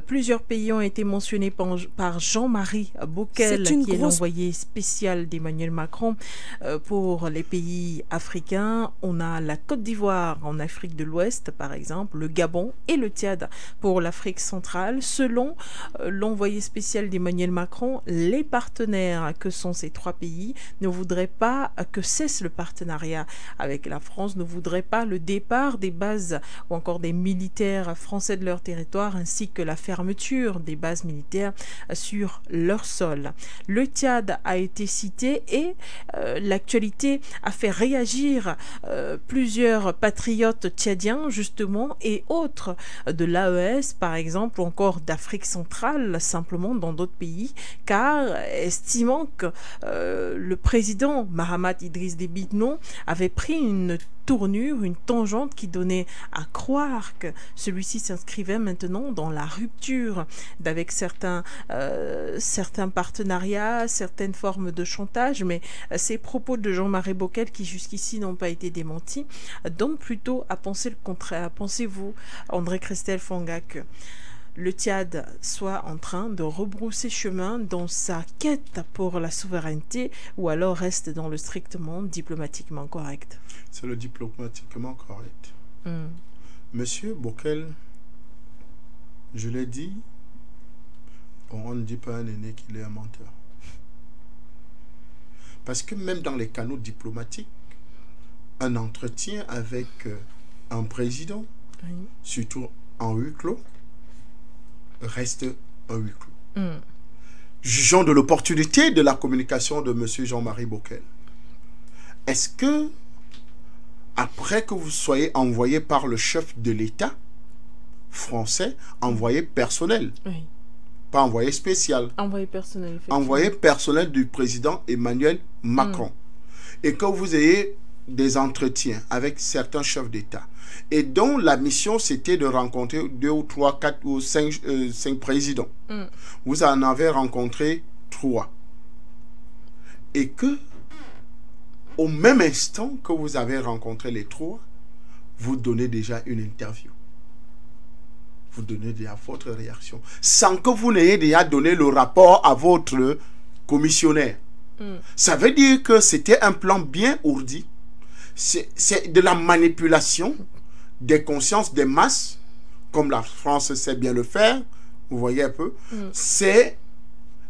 Plusieurs pays ont été mentionnés par Jean-Marie Bockel, qui est l'envoyé spécial d'Emmanuel Macron pour les pays africains. On a la Côte d'Ivoire en Afrique de l'Ouest, par exemple, le Gabon et le Tchad pour l'Afrique centrale. Selon l'envoyé spécial d'Emmanuel Macron, les partenaires que sont ces trois pays ne voudraient pas que cesse le partenariat avec la France, ne voudraient pas le départ des bases ou encore des militaires français de leur territoire, ainsi que la fermeture des bases militaires sur leur sol. Le Tchad a été cité et l'actualité a fait réagir plusieurs patriotes tchadiens justement et autres de l'AES par exemple, ou encore d'Afrique centrale, simplement dans d'autres pays, car estimant que le président Mahamat Idriss Déby Itno avait pris une tournure, une tangente qui donnait à croire que celui-ci s'inscrivait maintenant dans la rupture d'avec certains partenariats, certaines formes de chantage, mais ces propos de Jean-Marie Bockel, qui jusqu'ici n'ont pas été démentis, donnent plutôt à penser le contraire. Pensez-vous, André-Christelle Fonga, que le Tchad soit en train de rebrousser chemin dans sa quête pour la souveraineté ou alors reste dans le strictement diplomatiquement correct? C'est le diplomatiquement correct. Monsieur Bockel, je l'ai dit, on ne dit pas à un aîné qu'il est un menteur. Parce que même dans les canaux diplomatiques, un entretien avec un président, surtout en huis clos, reste un huis clos. Jugeons de l'opportunité de la communication de M. Jean-Marie Bockel. Est-ce que, après que vous soyez envoyé par le chef de l'État français, envoyé personnel, pas envoyé spécial, envoyé personnel du président Emmanuel Macron, et que vous ayez des entretiens avec certains chefs d'État, et dont la mission c'était de rencontrer 2 ou 3, 4 ou 5 présidents. Vous en avez rencontré 3. Et que au même instant que vous avez rencontré les trois, vous donnez déjà une interview. Vous donnez déjà votre réaction, sans que vous n'ayez déjà donné le rapport à votre commissionnaire. Ça veut dire que c'était un plan bien ourdi. C'est de la manipulation des consciences des masses, comme la France sait bien le faire. Vous voyez un peu. C'est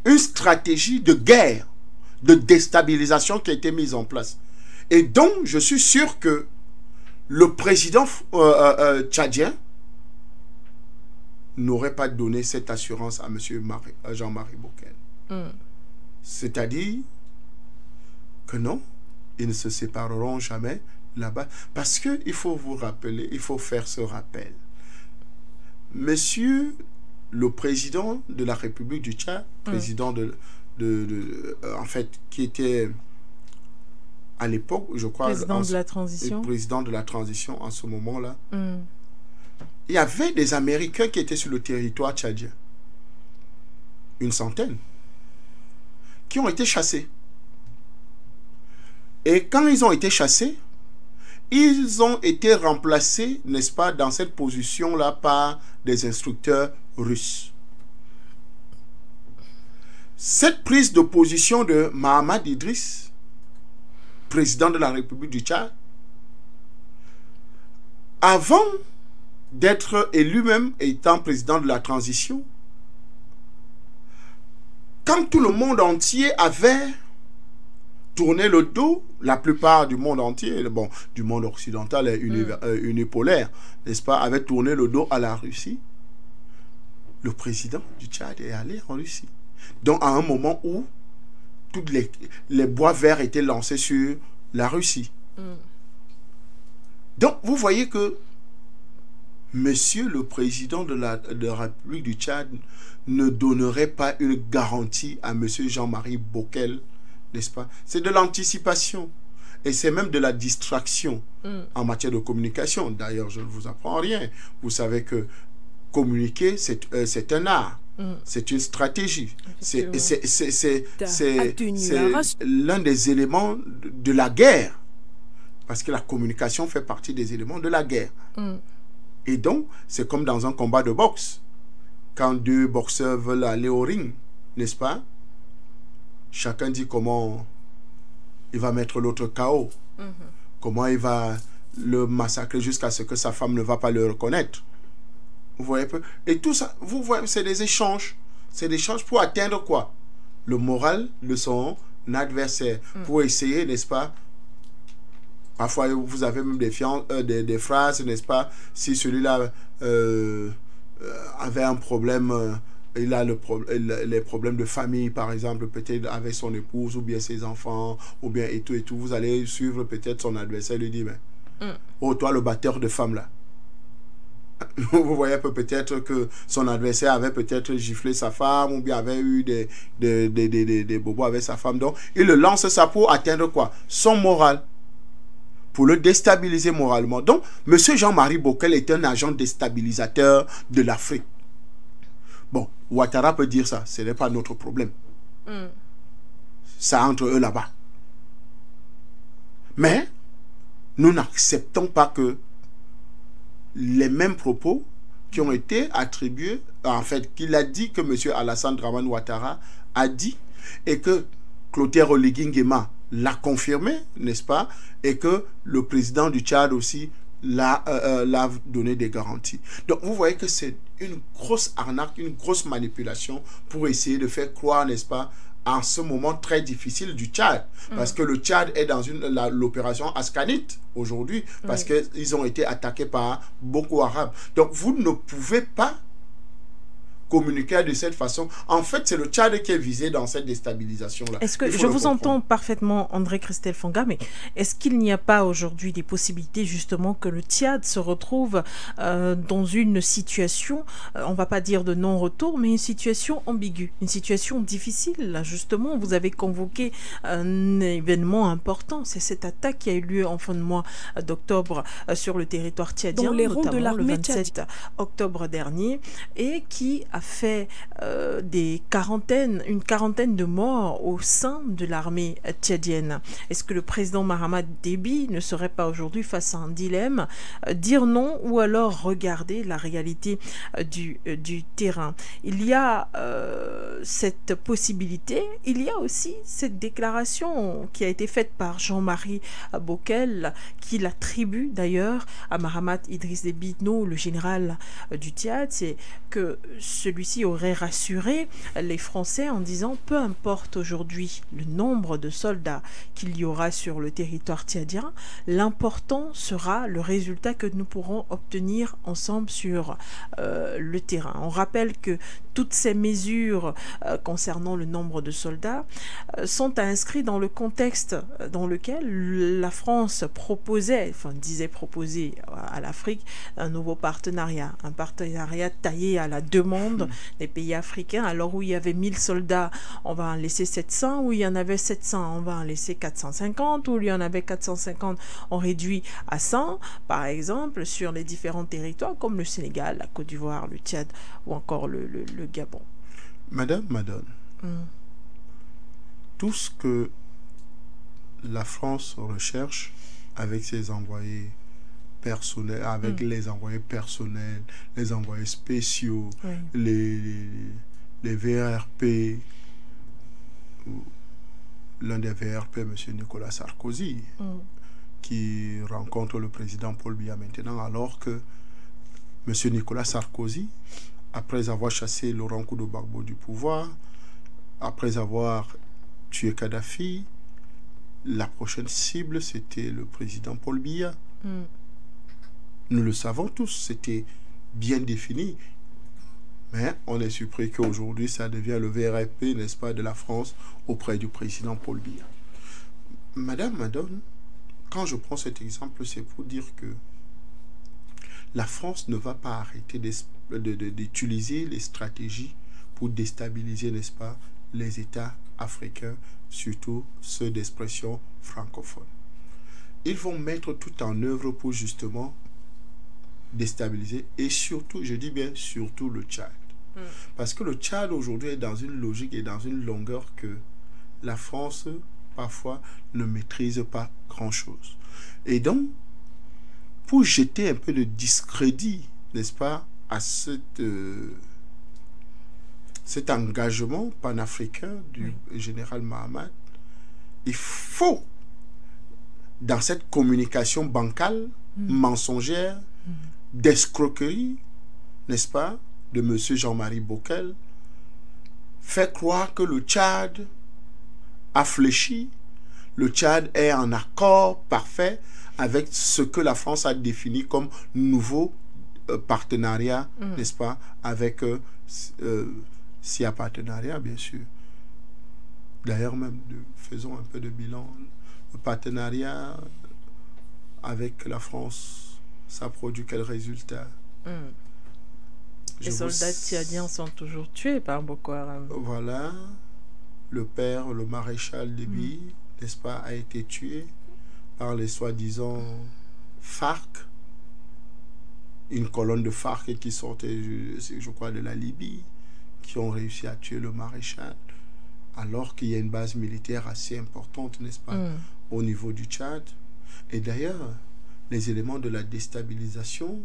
une stratégie de guerre, de déstabilisation qui a été mise en place. Et donc, je suis sûr que le président tchadien n'aurait pas donné cette assurance à M. Jean-Marie Bockel. C'est-à-dire que non, ils ne se sépareront jamais là-bas. Parce qu'il faut vous rappeler, il faut faire ce rappel. Monsieur le président de la République du Tchad, président en fait, qui était à l'époque, je crois, président de la transition. Président de la transition en ce moment-là. Il y avait des Américains qui étaient sur le territoire tchadien. Une centaine. Qui ont été chassés. Et quand ils ont été chassés, ils ont été remplacés, n'est-ce pas, dans cette position-là par des instructeurs russes. Cette prise de position de Mahamad Idriss, président de la République du Tchad, avant d'être élu même étant président de la transition, quand tout le monde entier avait tourné le dos, la plupart du monde entier, bon, du monde occidental et unipolaire, n'est-ce pas, avait tourné le dos à la Russie, le président du Tchad est allé en Russie. Donc à un moment où tous les bois verts étaient lancés sur la Russie. Donc vous voyez que Monsieur le président de la République du Tchad ne donnerait pas une garantie à Monsieur Jean-Marie Bockel, n'est-ce pas? C'est de l'anticipation. Et c'est même de la distraction en matière de communication. D'ailleurs, je ne vous apprends rien. Vous savez que communiquer, c'est un art. C'est une stratégie. C'est l'un des éléments de la guerre. Parce que la communication fait partie des éléments de la guerre. Et donc, c'est comme dans un combat de boxe. Quand deux boxeurs veulent aller au ring, n'est-ce pas? Chacun dit comment il va mettre l'autre KO. Comment il va le massacrer jusqu'à ce que sa femme ne va pas le reconnaître. Vous voyez un peu? Et tout ça, vous voyez, c'est des échanges. C'est des échanges pour atteindre quoi? Le moral de son adversaire. Pour essayer, n'est-ce pas? Parfois, vous avez même des phrases, n'est-ce pas? Si celui-là avait un problème, il a les problèmes de famille, par exemple, peut-être avec son épouse, ou bien ses enfants, ou bien et tout, vous allez suivre peut-être son adversaire, lui dire, mais, oh, toi, le batteur de femmes, là. Vous voyez peut-être que son adversaire avait peut-être giflé sa femme, ou bien avait eu des bobos avec sa femme. Donc, il le lance ça pour atteindre quoi? Son moral. Pour le déstabiliser moralement. Donc, M. Jean-Marie Bockel est un agent déstabilisateur de l'Afrique. Bon, Ouattara peut dire ça. Ce n'est pas notre problème. Ça entre eux là-bas. Mais, nous n'acceptons pas que les mêmes propos qui ont été attribués, en fait, qu'il a dit que M. Alassane Dramane Ouattara a dit, et que Clotaire Oligui Nguema l'a confirmé, n'est-ce pas? Et que le président du Tchad aussi l'a donné des garanties. Donc vous voyez que c'est une grosse arnaque, une grosse manipulation pour essayer de faire croire, n'est-ce pas, en ce moment très difficile du Tchad. Parce que le Tchad est dans l'opération Ascanit aujourd'hui, parce qu'ils ont été attaqués par Boko Haram. Donc vous ne pouvez pas communiquer de cette façon. En fait, c'est le Tchad qui est visé dans cette déstabilisation-là. Est-ce que je vous entends parfaitement, André Christelle Fonga, mais est-ce qu'il n'y a pas aujourd'hui des possibilités justement que le Tchad se retrouve dans une situation, on ne va pas dire de non-retour, mais une situation ambiguë, une situation difficile. Là, justement, vous avez convoqué un événement important, c'est cette attaque qui a eu lieu en fin de mois d'octobre sur le territoire tchadien, notamment le 27 octobre dernier, et qui a fait une quarantaine de morts au sein de l'armée tchadienne. Est-ce que le président Mahamat Déby ne serait pas aujourd'hui face à un dilemme, dire non ou alors regarder la réalité du terrain? Il y a cette possibilité, il y a aussi cette déclaration qui a été faite par Jean-Marie Bockel, qui l'attribue d'ailleurs à Mahamat Idriss Déby Itno, le général du Tchad, c'est que celui-ci aurait rassuré les Français en disant peu importe aujourd'hui le nombre de soldats qu'il y aura sur le territoire tchadien, l'important sera le résultat que nous pourrons obtenir ensemble sur le terrain. On rappelle que toutes ces mesures concernant le nombre de soldats sont inscrites dans le contexte dans lequel la France disait proposer à l'Afrique un nouveau partenariat, un partenariat taillé à la demande des pays africains. Alors où il y avait 1000 soldats, on va en laisser 700, où il y en avait 700, on va en laisser 450, où il y en avait 450, on réduit à 100, par exemple, sur les différents territoires comme le Sénégal, la Côte d'Ivoire, le Tchad ou encore le Gabon. Madame Madone, tout ce que la France recherche avec ses envoyés personnels, avec les envoyés personnels, les envoyés spéciaux, les VRP, l'un des VRP, M. Nicolas Sarkozy, qui rencontre le président Paul Biya maintenant, alors que M. Nicolas Sarkozy, après avoir chassé Laurent Gbagbo du pouvoir, après avoir tué Kadhafi, la prochaine cible, c'était le président Paul Biya. Nous le savons tous, c'était bien défini. Mais on est surpris qu'aujourd'hui, ça devient le VRP, n'est-ce pas, de la France auprès du président Paul Biya. Madame Madone, quand je prends cet exemple, c'est pour dire que la France ne va pas arrêter d'utiliser les stratégies pour déstabiliser, n'est-ce pas, les États africains, surtout ceux d'expression francophone. Ils vont mettre tout en œuvre pour justement déstabiliser, et surtout, je dis bien surtout le Tchad. Parce que le Tchad aujourd'hui est dans une logique et dans une longueur que la France parfois ne maîtrise pas grand-chose. Et donc, pour jeter un peu de discrédit, n'est-ce pas, à cet engagement panafricain du général Mahamat, il faut, dans cette communication bancale, mensongère, d'escroquerie, n'est-ce pas, de M. Jean-Marie Bockel, faire croire que le Tchad a fléchi, le Tchad est en accord parfait avec ce que la France a défini comme nouveau partenariat, n'est-ce pas, avec SIA partenariat, bien sûr. D'ailleurs, même, faisons un peu de bilan. Le partenariat avec la France, ça produit quel résultat? Les soldats tchadiens sont toujours tués par Boko Haram. Voilà. Le père, le maréchal Déby, n'est-ce pas, a été tué par les soi-disant FARC. Une colonne de FARC qui sortait, je crois, de la Libye, qui ont réussi à tuer le maréchal. Alors qu'il y a une base militaire assez importante, n'est-ce pas, au niveau du Tchad. Et d'ailleurs, les éléments de la déstabilisation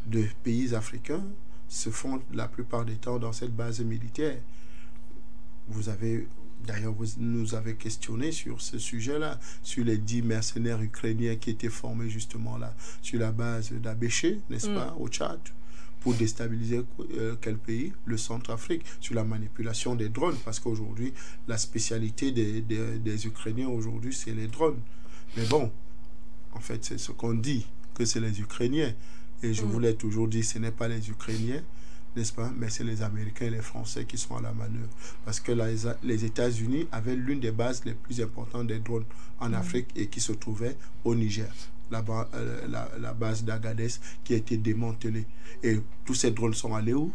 de pays africains se font la plupart des temps dans cette base militaire. Vous avez, d'ailleurs, vous nous avez questionné sur ce sujet-là, sur les 10 mercenaires ukrainiens qui étaient formés justement là, sur la base d'Abéché, n'est-ce pas, au Tchad, pour déstabiliser quel pays? Le Centrafrique, sur la manipulation des drones, parce qu'aujourd'hui, la spécialité des Ukrainiens aujourd'hui, c'est les drones. Mais bon, en fait, c'est ce qu'on dit, que c'est les Ukrainiens. Et je vous l'ai toujours dit, ce n'est pas les Ukrainiens, n'est-ce pas, mais c'est les Américains et les Français qui sont à la manœuvre. Parce que les États-Unis avaient l'une des bases les plus importantes des drones en Afrique et qui se trouvait au Niger. La base d'Agadez qui a été démantelée. Et tous ces drones sont allés où?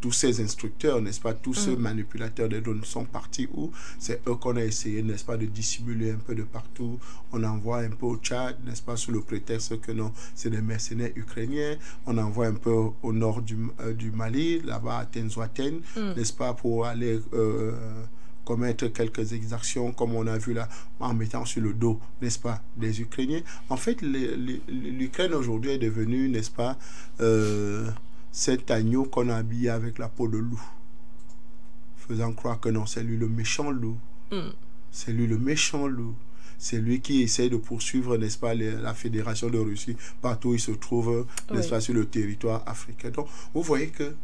tous ces instructeurs, n'est-ce pas, tous ces manipulateurs de drones sont partis où? C'est eux qu'on a essayé, n'est-ce pas, de dissimuler un peu de partout. On envoie un peu au Tchad, n'est-ce pas, sous le prétexte que non, c'est des mercenaires ukrainiens. On envoie un peu au nord du Mali, là-bas à Tenzouaten, n'est-ce pas, pour aller commettre quelques exactions, comme on a vu là, en mettant sur le dos, n'est-ce pas, des Ukrainiens. En fait, l'Ukraine aujourd'hui est devenue, n'est-ce pas, cet agneau qu'on a habillé avec la peau de loup, faisant croire que non, c'est lui le méchant loup. C'est lui le méchant loup. C'est lui qui essaie de poursuivre, n'est-ce pas, la Fédération de Russie partout où il se trouve, n'est-ce pas, sur le territoire africain. Donc, vous voyez que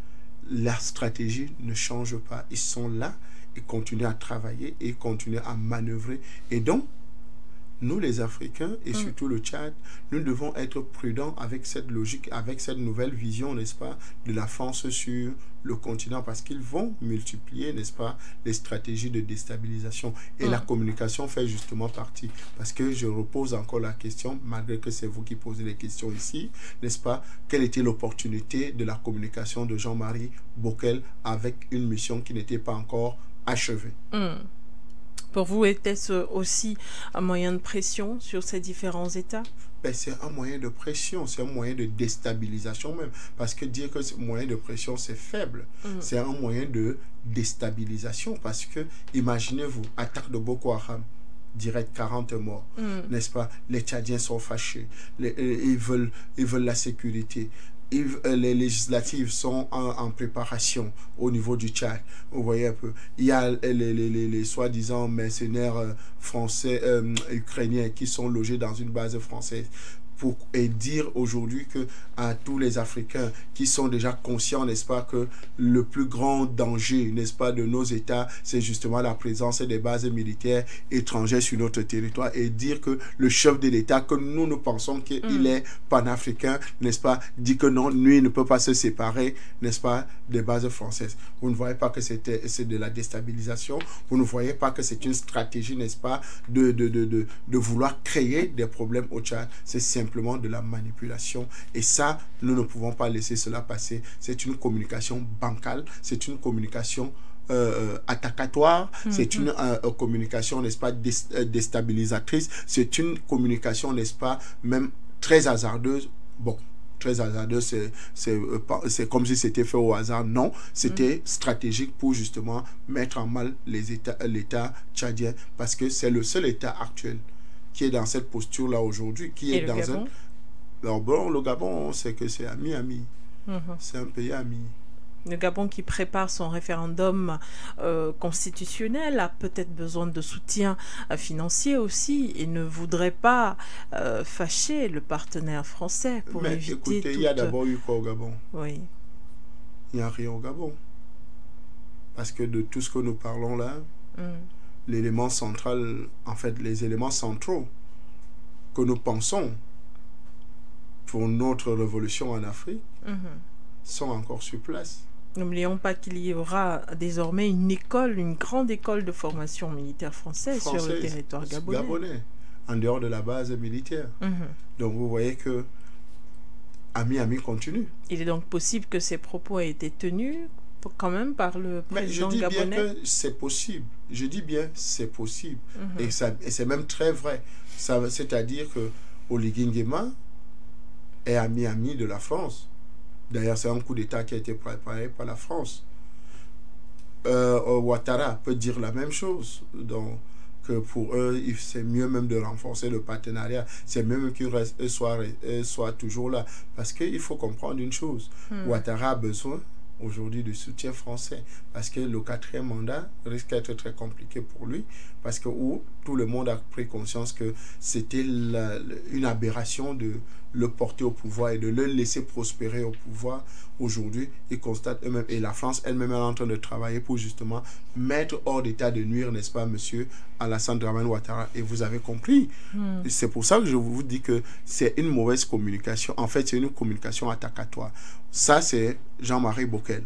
la stratégie ne change pas. Ils sont là, ils continuent à travailler et continuent à manœuvrer. Et donc, nous les Africains et surtout le Tchad, nous devons être prudents avec cette logique, avec cette nouvelle vision, n'est-ce pas, de la France sur le continent, parce qu'ils vont multiplier, n'est-ce pas, les stratégies de déstabilisation. Et la communication fait justement partie. Parce que je repose encore la question, malgré que c'est vous qui posez les questions ici, n'est-ce pas, quelle était l'opportunité de la communication de Jean-Marie Bockel avec une mission qui n'était pas encore achevée? Pour vous, était-ce aussi un moyen de pression sur ces différents États? Ben, c'est un moyen de pression, c'est un moyen de déstabilisation même. Parce que dire que c'est un moyen de pression, c'est faible. C'est un moyen de déstabilisation. Parce que, imaginez-vous, attaque de Boko Haram, direct 40 morts, n'est-ce pas? Les Tchadiens sont fâchés, ils veulent la sécurité. Les législatives sont en préparation au niveau du Tchad. Vous voyez un peu. Il y a les soi-disant mercenaires français, ukrainiens qui sont logés dans une base française. Et dire aujourd'hui que à tous les Africains qui sont déjà conscients, n'est-ce pas, que le plus grand danger, n'est-ce pas, de nos États, c'est justement la présence des bases militaires étrangères sur notre territoire, et dire que le chef de l'État, que nous pensons qu'il est panafricain, n'est-ce pas, dit que non, lui, il ne peut pas se séparer, n'est-ce pas, des bases françaises. Vous ne voyez pas que c'est de la déstabilisation, vous ne voyez pas que c'est une stratégie, n'est-ce pas, de vouloir créer des problèmes au Tchad. C'est simplement de la manipulation, et ça, nous ne pouvons pas laisser cela passer. C'est une communication bancale, c'est une communication attentatoire, c'est une communication, n'est-ce pas, déstabilisatrice, c'est une communication, n'est-ce pas, même très hasardeuse. Bon, très hasardeuse, c'est comme si c'était fait au hasard. Non, c'était stratégique pour justement mettre en mal l'État tchadien, parce que c'est le seul État actuel qui est dans cette posture-là aujourd'hui, qui est dans Gabon? Alors bon, le Gabon, c'est que c'est ami. C'est un pays ami. Le Gabon qui prépare son référendum constitutionnel a peut-être besoin de soutien financier aussi et ne voudrait pas fâcher le partenaire français pour Mais éviter écoutez, il y a d'abord eu quoi au Gabon? Oui. Il n'y a rien au Gabon. Parce que de tout ce que nous parlons là, l'élément central, en fait, les éléments centraux que nous pensons pour notre révolution en Afrique sont encore sur place. N'oublions pas qu'il y aura désormais une école, une grande école de formation militaire française sur le territoire gabonais. En dehors de la base militaire. Donc vous voyez que Ami continue. Il est donc possible que ces propos aient été tenus quand même par le président gabonais. Je dis bien que c'est possible. Je dis bien c'est possible. Et c'est même très vrai. C'est-à-dire que Oligui Nguema est ami de la France. D'ailleurs, c'est un coup d'État qui a été préparé par la France. Ouattara peut dire la même chose. Donc, que pour eux, c'est mieux même de renforcer le partenariat. C'est mieux qu'ils soient toujours là. Parce qu'il faut comprendre une chose. Ouattara a besoin aujourd'hui du soutien français. Parce que le 4e mandat risque d'être très compliqué pour lui. Parce que tout le monde a pris conscience que c'était une aberration de le porter au pouvoir et de le laisser prospérer au pouvoir. Aujourd'hui, ils constatent eux-mêmes, et la France elle-même est en train de travailler pour justement mettre hors d'état de nuire, n'est-ce pas, monsieur Alassane Dramane Ouattara. Et vous avez compris. C'est pour ça que je vous dis que c'est une mauvaise communication. En fait, c'est une communication attentatoire. Ça, c'est Jean-Marie Bockel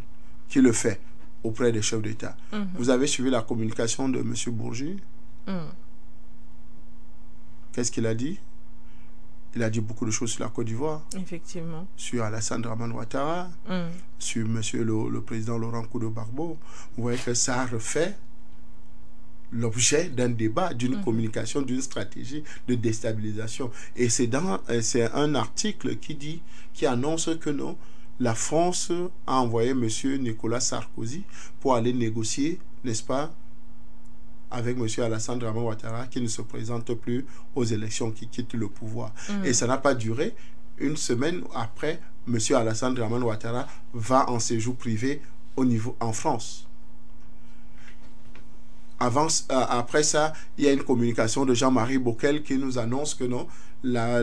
qui le fait auprès des chefs d'État. Vous avez suivi la communication de monsieur Bourgi? Qu'est-ce qu'il a dit? Il a dit beaucoup de choses sur la Côte d'Ivoire. Effectivement. Sur Alassane Dramane Ouattara, sur monsieur le président Laurent Gbagbo. Vous voyez que ça refait l'objet d'un débat, d'une communication, d'une stratégie de déstabilisation. Et c'est un article qui annonce que non, la France a envoyé M. Nicolas Sarkozy pour aller négocier, n'est-ce pas, avec M. Alassane Dramane Ouattara, qui ne se présente plus aux élections, qui quitte le pouvoir. Et ça n'a pas duré. Une semaine après, M. Alassane Dramane Ouattara va en séjour privé en France. Après ça, il y a une communication de Jean-Marie Bockel qui nous annonce que non, la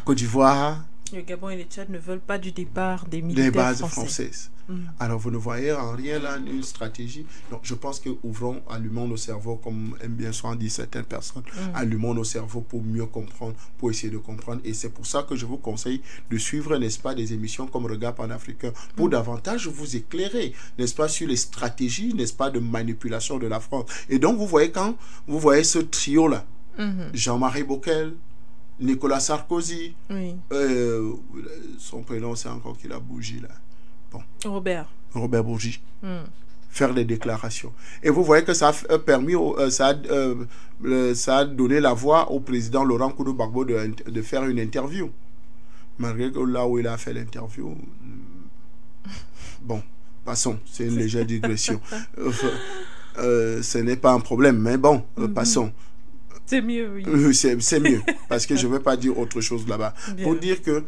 Côte d'Ivoire, le Gabon et le Tchad ne veulent pas du départ des militaires bases françaises. Alors vous ne voyez en rien là une stratégie. Donc je pense que allumons nos cerveaux, comme aiment bien souvent dire certaines personnes, allumons nos cerveaux pour mieux comprendre, pour essayer de comprendre. Et c'est pour ça que je vous conseille de suivre, n'est-ce pas, des émissions comme Regard Panafricain pour davantage vous éclairer, n'est-ce pas, sur les stratégies, n'est-ce pas, de manipulation de la France. Et donc vous voyez, quand vous voyez ce trio là, Jean-Marie Bockel, Nicolas Sarkozy, son prénom c'est encore qu'il a Bourgi là. Bon. Robert Bourgi. Faire des déclarations. Et vous voyez que ça a permis, ça a donné la voix au président Laurent Gbagbo de faire une interview. Malgré que là où il a fait l'interview, bon, passons, c'est une légère digression. Ce n'est pas un problème, mais bon, passons. C'est mieux, oui. C'est mieux, parce que je ne veux pas dire autre chose là-bas. Pour dire que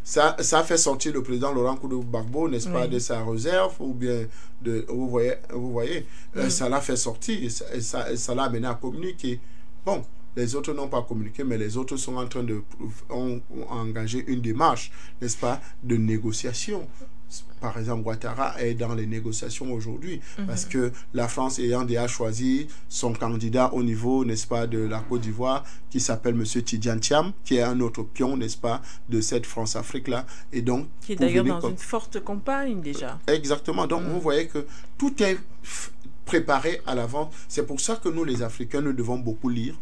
ça a fait sortir le président Laurent Gbagbo, n'est-ce pas, de sa réserve, ou bien de... Vous voyez, ça l'a fait sortir, et ça l'a amené à communiquer. Bon, les autres n'ont pas communiqué, mais les autres sont en train ont engagé une démarche, n'est-ce pas, de négociation. Par exemple, Ouattara est dans les négociations aujourd'hui parce que la France ayant déjà choisi son candidat au niveau, n'est-ce pas, de la Côte d'Ivoire, qui s'appelle M. Tidjane Thiam, qui est un autre pion, n'est-ce pas, de cette France-Afrique-là. Et donc, qui est d'ailleurs dans une forte campagne déjà. Exactement. Donc, vous voyez que tout est préparé à l'avance. C'est pour ça que nous, les Africains, nous devons beaucoup lire.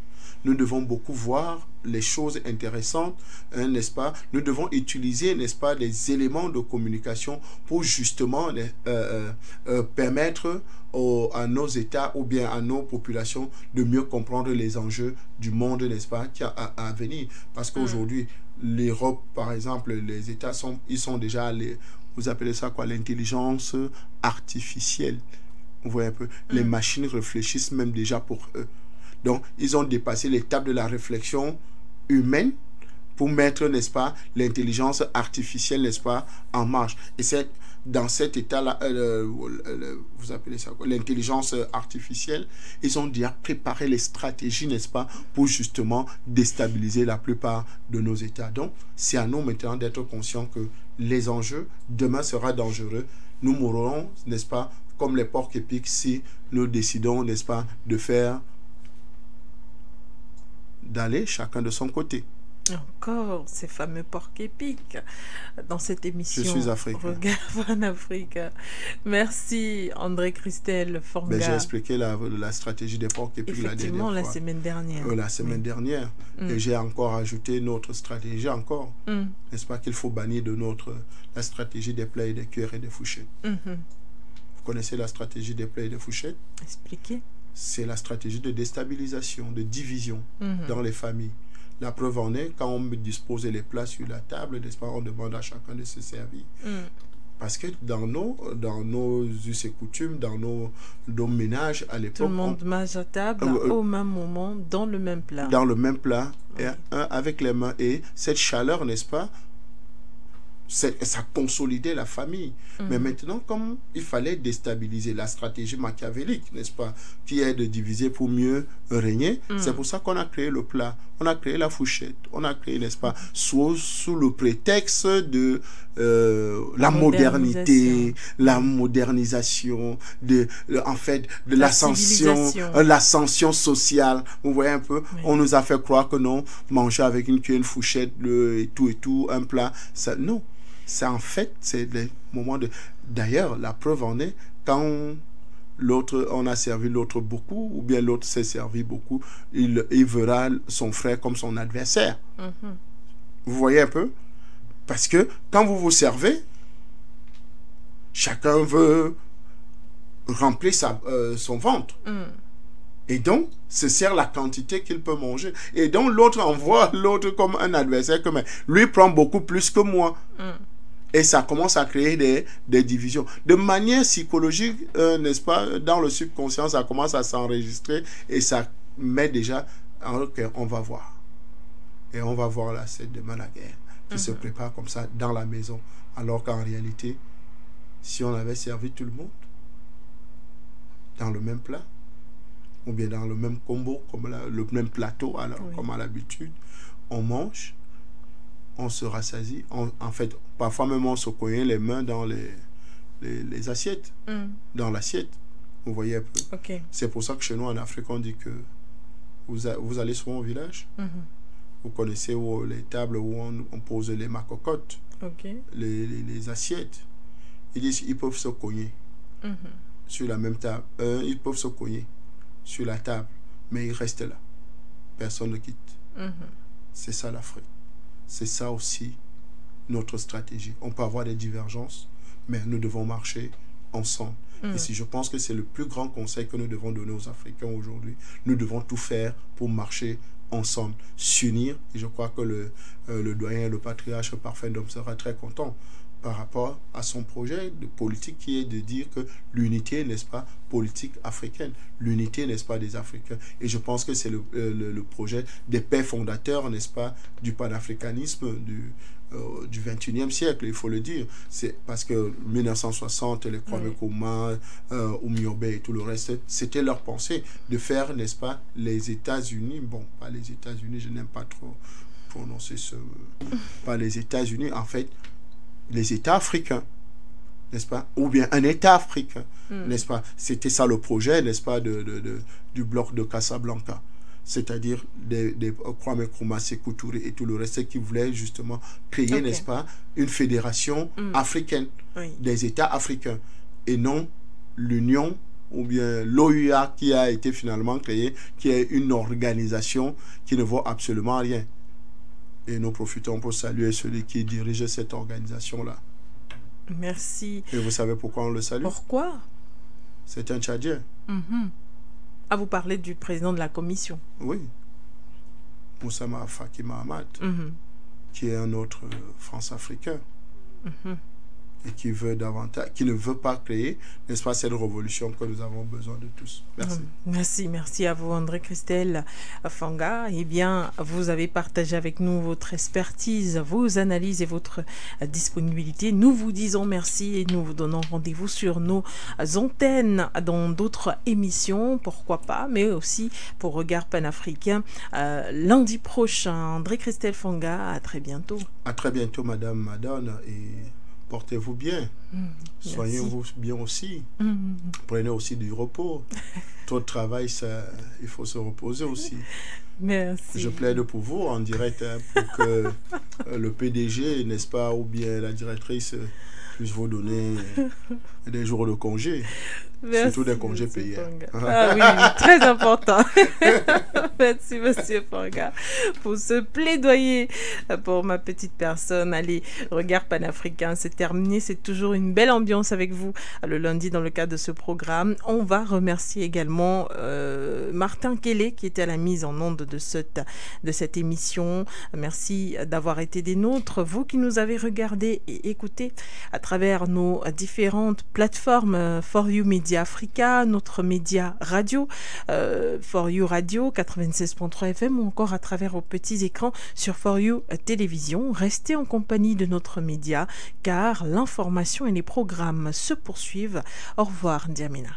Nous devons beaucoup voir les choses intéressantes, n'est-ce pas? Nous devons utiliser, n'est-ce pas, des éléments de communication pour justement permettre à nos États ou bien à nos populations de mieux comprendre les enjeux du monde, n'est-ce pas, qui a à venir. Parce qu'aujourd'hui, l'Europe, par exemple, les États sont déjà, vous appelez ça quoi, l'intelligence artificielle. Vous voyez un peu, les machines réfléchissent même déjà pour eux. Donc, ils ont dépassé l'étape de la réflexion humaine pour mettre, n'est-ce pas, l'intelligence artificielle, n'est-ce pas, en marche. Et c'est dans cet état-là, vous appelez ça quoi, l'intelligence artificielle, ils ont déjà préparé les stratégies, n'est-ce pas, pour justement déstabiliser la plupart de nos États. Donc, c'est à nous maintenant d'être conscients que les enjeux, demain sera dangereux. Nous mourrons, n'est-ce pas, comme les porcs épics si nous décidons, n'est-ce pas, d'aller chacun de son côté. Encore ces fameux porcs épiques dans cette émission. Je suis africain. Regard en Afrique. Merci André Christelle Forga. J'ai expliqué la stratégie des porcs épiques la dernière fois. La semaine dernière. La semaine dernière. Et j'ai encore ajouté notre stratégie encore. N'est-ce pas qu'il faut bannir de la stratégie des plaies et des cuillères et des fourchettes. Vous connaissez la stratégie des plaies et des fourchettes? Expliquez. C'est la stratégie de déstabilisation, de division dans les familles. La preuve en est, quand on dispose les plats sur la table, n'est-ce pas, on demande à chacun de se servir. Parce que dans nos us et coutumes, dans nos ménages à l'époque... Tout le monde mange à table au même moment, dans le même plat. Dans le même plat, et avec les mains. Et cette chaleur, n'est-ce pas, ça consolidait la famille. Mais maintenant, comme il fallait déstabiliser la stratégie machiavélique, n'est-ce pas, qui est de diviser pour mieux régner, c'est pour ça qu'on a créé le plat, on a créé la fourchette, on a créé, n'est-ce pas, sous le prétexte de la modernité, la modernisation, en fait, de l'ascension sociale. Vous voyez un peu, on nous a fait croire que non, manger avec une cuillère, une fourchette, et tout, un plat, ça, non. C'est en fait, c'est les moments de... D'ailleurs, la preuve en est, quand l'autre, on a servi l'autre beaucoup, ou bien l'autre s'est servi beaucoup, il verra son frère comme son adversaire. Vous voyez un peu? Parce que quand vous vous servez, chacun veut remplir son ventre. Et donc, se sert la quantité qu'il peut manger. Et donc, l'autre envoie l'autre comme un adversaire, comme lui prend beaucoup plus que moi. Et ça commence à créer des divisions. De manière psychologique, n'est-ce pas, dans le subconscient, ça commence à s'enregistrer et ça met déjà, ok, on va voir. Et on va voir là, c'est demain la guerre qui se prépare comme ça dans la maison. Alors qu'en réalité, si on avait servi tout le monde dans le même plat, ou bien dans le même combo, comme le même plateau, alors, comme à l'habitude, on mange, on se rassasie, en fait, parfois même on se cogne les mains dans les assiettes, dans l'assiette, vous voyez un peu. C'est pour ça que chez nous en Afrique, on dit que vous allez souvent au village, vous connaissez les tables où on pose les macocottes, les assiettes, ils disent ils peuvent se cogner sur la même table, ils peuvent se cogner sur la table, mais ils restent là. Personne ne quitte. C'est ça l'Afrique. C'est ça aussi notre stratégie. On peut avoir des divergences, mais nous devons marcher ensemble. Et si je pense que c'est le plus grand conseil que nous devons donner aux Africains aujourd'hui, nous devons tout faire pour marcher ensemble, s'unir. Et je crois que le doyen, le patriarche Parfait-Ndom sera très content par rapport à son projet de politique qui est de dire que l'unité, n'est-ce pas, politique africaine, l'unité, n'est-ce pas, des Africains. Et je pense que c'est le projet des pères fondateurs, n'est-ce pas, du panafricanisme du 21e siècle, il faut le dire. C'est parce que 1960, les Kwame Nkrumah, Oumiobe et tout le reste, c'était leur pensée de faire, n'est-ce pas, les États-Unis, bon, pas les États-Unis, je n'aime pas trop prononcer pas les États-Unis, en fait, les États africains, n'est-ce pas, ou bien un État africain, n'est-ce pas, c'était ça le projet, n'est-ce pas, du bloc de Casablanca, c'est-à-dire des Kwame Nkrumah, Sékou Touré et tout le reste qui voulaient justement créer, n'est-ce pas, une fédération africaine, des États africains, et non l'Union ou bien l'OUA qui a été finalement créée, qui est une organisation qui ne vaut absolument rien. Et nous profitons pour saluer celui qui dirige cette organisation-là. Merci. Et vous savez pourquoi on le salue? Pourquoi? C'est un Tchadien. Ah, vous parlez du président de la commission? Oui. Moussa Faki Mahamat, qui est un autre France-africain. Et qui veut davantage, qui ne veut pas créer, n'est-ce pas, cette révolution que nous avons besoin de tous. Merci. Merci à vous, André Christelle Fanga. Eh bien, vous avez partagé avec nous votre expertise, vos analyses et votre disponibilité. Nous vous disons merci et nous vous donnons rendez-vous sur nos antennes dans d'autres émissions, pourquoi pas, mais aussi pour Regard Panafricain lundi prochain. André Christelle Fanga, à très bientôt. À très bientôt, Madame Madone, et portez-vous bien, soignez-vous bien aussi, prenez aussi du repos. Trop de travail, il faut se reposer aussi. Merci. Je plaide pour vous en direct pour que le PDG, n'est-ce pas, ou bien la directrice puisse vous donner des jours de congé. Merci, surtout des congés payés. Ah oui, très important. Merci, monsieur Fanga, pour ce plaidoyer pour ma petite personne. Allez, Regard Panafricain, c'est terminé. C'est toujours une belle ambiance avec vous le lundi dans le cadre de ce programme. On va remercier également Martin Kelly qui était à la mise en onde de cette émission. Merci d'avoir été des nôtres. Vous qui nous avez regardés et écoutés à travers nos différentes plateformes For You Media Africa, notre média radio, For You Radio 96.3 FM ou encore à travers vos petits écrans sur For You Télévision. Restez en compagnie de notre média car l'information et les programmes se poursuivent. Au revoir, N'Djamena.